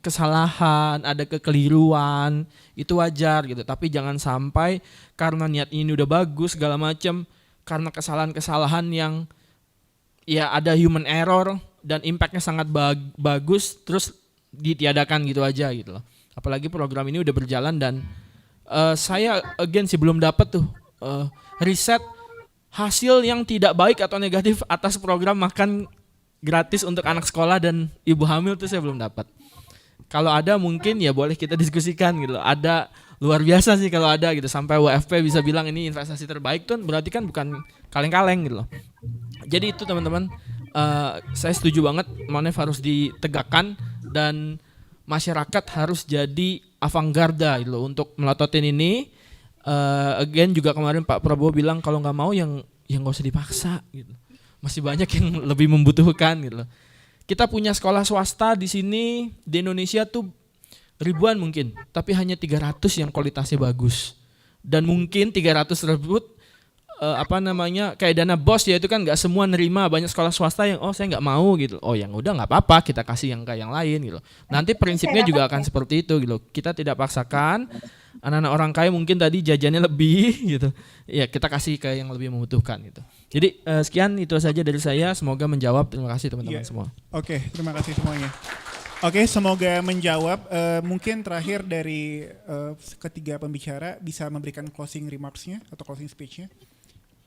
kesalahan, ada kekeliruan, itu wajar gitu. Tapi jangan sampai karena niat ini udah bagus segala macam, karena kesalahan-kesalahan yang ya ada human error dan impactnya sangat bagus terus ditiadakan gitu aja gitu loh. Apalagi program ini udah berjalan dan saya again sih belum dapat tuh riset hasil yang tidak baik atau negatif atas program makan gratis untuk anak sekolah dan ibu hamil tuh saya belum dapat. Kalau ada mungkin ya boleh kita diskusikan gitu loh. Ada luar biasa sih kalau ada gitu, sampai WFP bisa bilang ini investasi terbaik tuh, berarti kan bukan kaleng-kaleng gitu loh. Jadi itu teman-teman, saya setuju banget Monef harus ditegakkan dan masyarakat harus jadi avant-garde gitu loh untuk melototin ini. Again juga kemarin Pak Prabowo bilang kalau nggak mau yang nggak usah dipaksa gitu. Masih banyak yang lebih membutuhkan gitu loh. Kita punya sekolah swasta di sini di Indonesia tuh ribuan mungkin, tapi hanya 300 yang kualitasnya bagus. Dan mungkin 300 tersebut kayak dana BOS ya, itu kan nggak semua nerima. Banyak sekolah swasta yang saya nggak mau gitu. Oh yang udah nggak apa-apa, kita kasih yang kayak yang lain gitu. Nanti prinsipnya juga akan seperti itu gitu. Kita tidak paksakan. Anak-anak orang kaya mungkin tadi jajannya lebih gitu. Ya kita kasih ke yang lebih membutuhkan gitu. Jadi sekian itu saja dari saya. Semoga menjawab. Terima kasih teman-teman semua. Oke, terima kasih semuanya. Oke, semoga menjawab. Mungkin terakhir dari ketiga pembicara bisa memberikan closing remarks-nya atau closing speech-nya.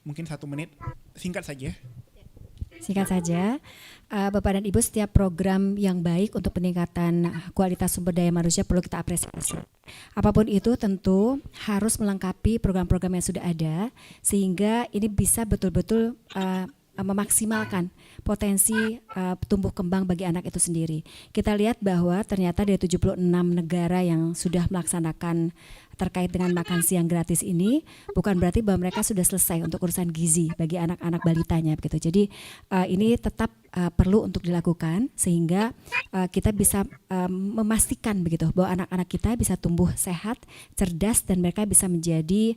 Mungkin 1 menit, singkat saja. Singkat saja, Bapak dan Ibu, setiap program yang baik untuk peningkatan kualitas sumber daya manusia perlu kita apresiasi. Apapun itu tentu harus melengkapi program-program yang sudah ada, sehingga ini bisa betul-betul memaksimalkan potensi tumbuh kembang bagi anak itu sendiri. Kita lihat bahwa ternyata dari 76 negara yang sudah melaksanakan terkait dengan makan siang gratis ini, bukan berarti bahwa mereka sudah selesai untuk urusan gizi bagi anak-anak balitanya begitu. Jadi ini tetap perlu untuk dilakukan sehingga kita bisa memastikan begitu bahwa anak-anak kita bisa tumbuh sehat, cerdas, dan mereka bisa menjadi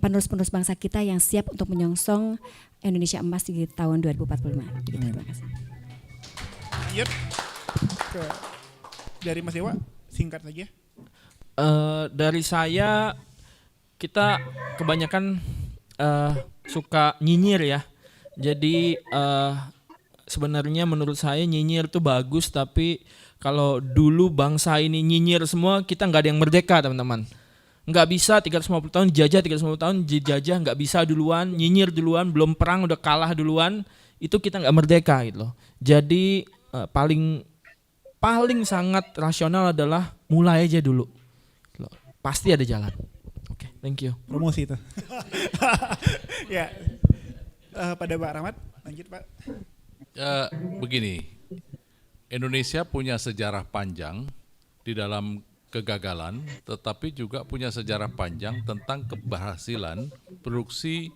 penerus-penerus bangsa kita yang siap untuk menyongsong Indonesia Emas di tahun 2045. Begitu, terima kasih. Yep. Dari Mas Dewa, singkat saja. Dari saya, kita kebanyakan suka nyinyir ya. Jadi sebenarnya menurut saya nyinyir itu bagus, tapi kalau dulu bangsa ini nyinyir semua, kita nggak ada yang merdeka teman-teman. Nggak bisa 350 tahun dijajah, 350 tahun dijajah, nggak bisa duluan, nyinyir duluan, belum perang udah kalah duluan, itu kita nggak merdeka gitu loh. Jadi paling sangat rasional adalah mulai aja dulu. Pasti ada jalan. Oke, thank you. Promosi itu. Ya, pada Pak Rahmat, lanjut Pak. Begini, Indonesia punya sejarah panjang di dalam kegagalan, tetapi juga punya sejarah panjang tentang keberhasilan produksi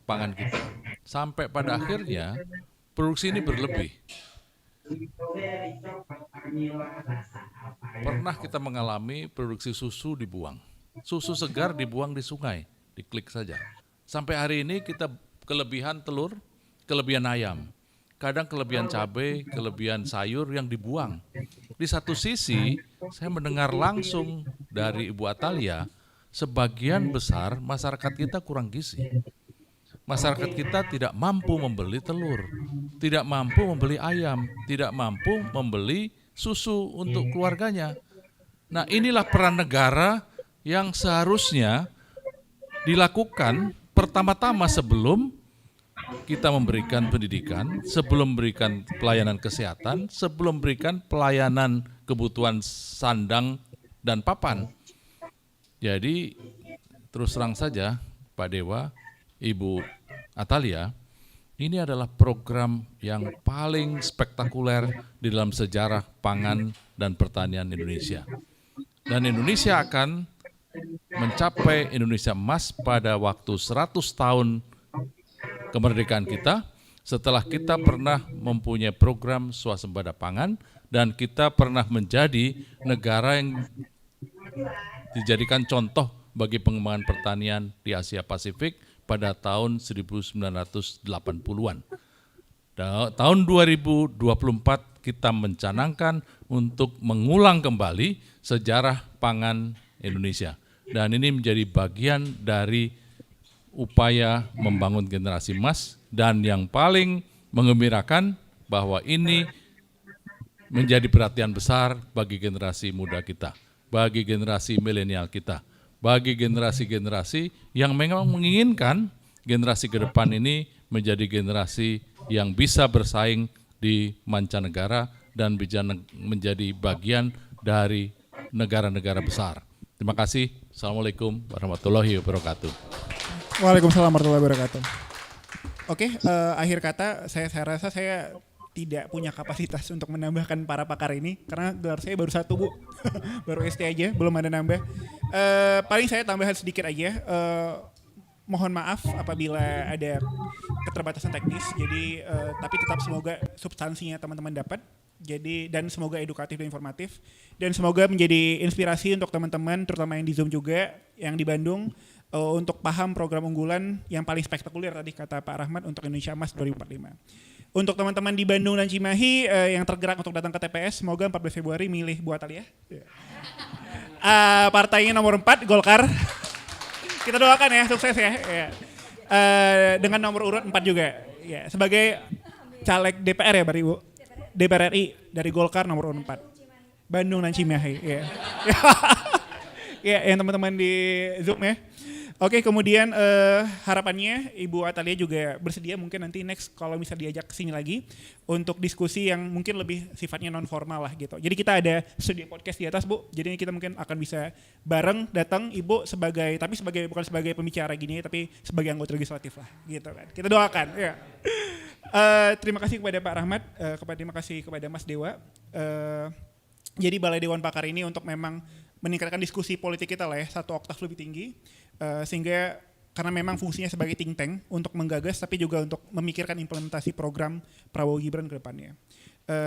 pangan kita. Sampai pada akhirnya produksi ini berlebih. Pernah kita mengalami produksi susu dibuang. Susu segar dibuang di sungai, diklik saja. Sampai hari ini kita kelebihan telur, kelebihan ayam. Kadang kelebihan cabai, kelebihan sayur yang dibuang. Di satu sisi, saya mendengar langsung dari Ibu Atalia, sebagian besar masyarakat kita kurang gizi. Masyarakat kita tidak mampu membeli telur, tidak mampu membeli ayam, tidak mampu membeli susu untuk keluarganya. Nah, inilah peran negara yang seharusnya dilakukan pertama-tama sebelum kita memberikan pendidikan, sebelum memberikan pelayanan kesehatan, sebelum memberikan pelayanan kebutuhan sandang dan papan. Jadi terus terang saja Pak Dewa, Ibu Atalia, ini adalah program yang paling spektakuler di dalam sejarah pangan dan pertanian Indonesia. Dan Indonesia akan mencapai Indonesia Emas pada waktu 100 tahun kemerdekaan kita, setelah kita pernah mempunyai program swasembada pangan dan kita pernah menjadi negara yang dijadikan contoh bagi pengembangan pertanian di Asia Pasifik pada tahun 1980-an. Tahun 2024 kita mencanangkan untuk mengulang kembali sejarah pangan Indonesia. Dan ini menjadi bagian dari upaya membangun generasi emas, dan yang paling menggembirakan bahwa ini menjadi perhatian besar bagi generasi muda kita, bagi generasi milenial kita, bagi generasi-generasi yang memang menginginkan generasi ke depan ini menjadi generasi yang bisa bersaing di mancanegara dan bisa menjadi bagian dari negara-negara besar. Terima kasih. Assalamualaikum warahmatullahi wabarakatuh. Waalaikumsalam warahmatullahi wabarakatuh. Oke, akhir kata saya rasa saya tidak punya kapasitas untuk menambahkan para pakar ini karena gelar saya baru 1, Bu. Baru ST aja, belum ada nambah. Paling saya tambahan sedikit aja. Mohon maaf apabila ada keterbatasan teknis. Jadi tapi tetap semoga substansinya teman-teman dapat. Jadi dan semoga edukatif dan informatif dan semoga menjadi inspirasi untuk teman-teman terutama yang di Zoom juga yang di Bandung untuk paham program unggulan yang paling spektakuler tadi kata Pak Rahmat untuk Indonesia Emas 2045. Untuk teman-teman di Bandung dan Cimahi yang tergerak untuk datang ke TPS, semoga 14 Februari milih Bu Atalia. Partainya nomor 4, Golkar. Kita doakan ya, sukses ya. Dengan nomor urut 4 juga. Ya, sebagai caleg DPR ya Bari Bu. DPR RI dari Golkar nomor urut 4. Bandung dan Cimahi. Ya, ya yang teman-teman di Zoom ya. Oke, kemudian harapannya Ibu Atalia juga bersedia mungkin nanti next kalau bisa diajak ke sini lagi untuk diskusi yang mungkin lebih sifatnya non formal lah gitu. Jadi kita ada studio podcast di atas Bu. Jadi kita mungkin akan bisa bareng datang Ibu bukan sebagai pembicara gini tapi sebagai anggota legislatif lah gitu kan. Kita doakan ya. Terima kasih kepada Pak Rahmat, terima kasih kepada Mas Dewa. Jadi Balai Dewan Pakar ini untuk memang meningkatkan diskusi politik kita lah ya, 1 oktav lebih tinggi. Sehingga karena memang fungsinya sebagai think tank untuk menggagas tapi juga untuk memikirkan implementasi program Prabowo Gibran ke depannya.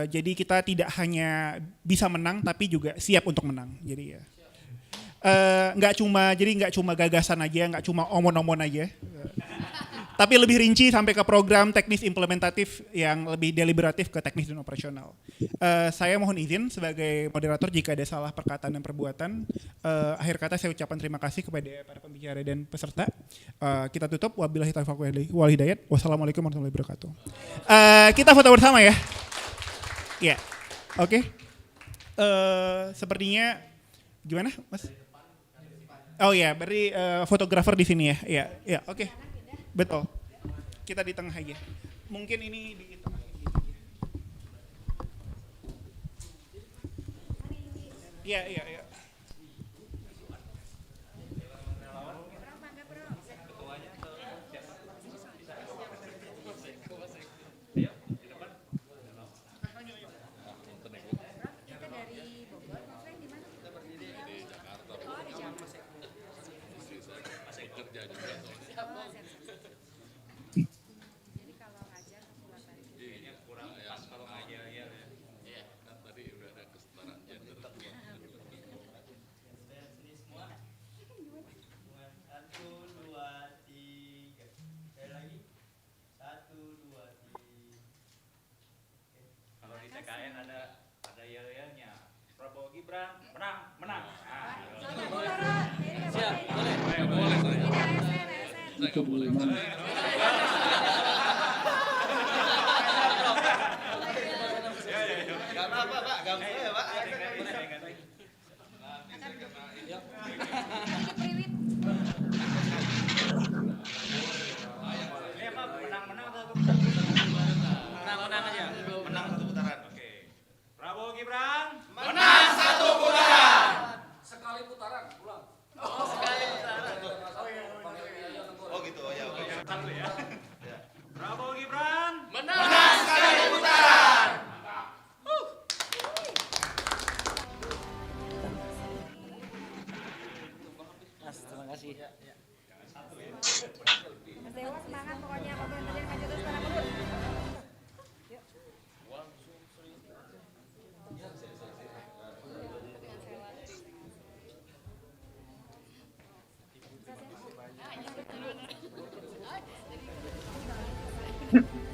Jadi kita tidak hanya bisa menang tapi juga siap untuk menang. Jadi ya nggak cuma gagasan aja, nggak cuma omon-omon aja. Tapi lebih rinci sampai ke program teknis implementatif yang lebih deliberatif ke teknis dan operasional. Saya mohon izin sebagai moderator jika ada salah perkataan dan perbuatan. Akhir kata saya ucapkan terima kasih kepada para pembicara dan peserta. Kita tutup. Wabillahi taufiq wal hidayat. Wassalamualaikum warahmatullahi wabarakatuh. Kita foto bersama ya. Ya, oke. Sepertinya gimana, Mas? Oh ya, berarti fotografer di sini ya. Ya, oke. Betul. Kita di tengah aja. Mungkin ini di tengah. Iya. TKN ada yel-yelnya. Prabowo Gibran menang. Siap, boleh. Saya nggak boleh. Gak apa-apa Pak, gabung ya Pak. Menang aja. Menang 1 putaran. Oke. Prabowo Gibran menang 1 putaran. Sekali putaran pulang. Oh, sekali putaran. Oh gitu. Oh ya, oke. Satu ya. Prabowo Gibran menang sekali putaran. Mas, terima kasih. Mas Dewa semangat pokoknya komentarnya maju terus para mundur. Yuk.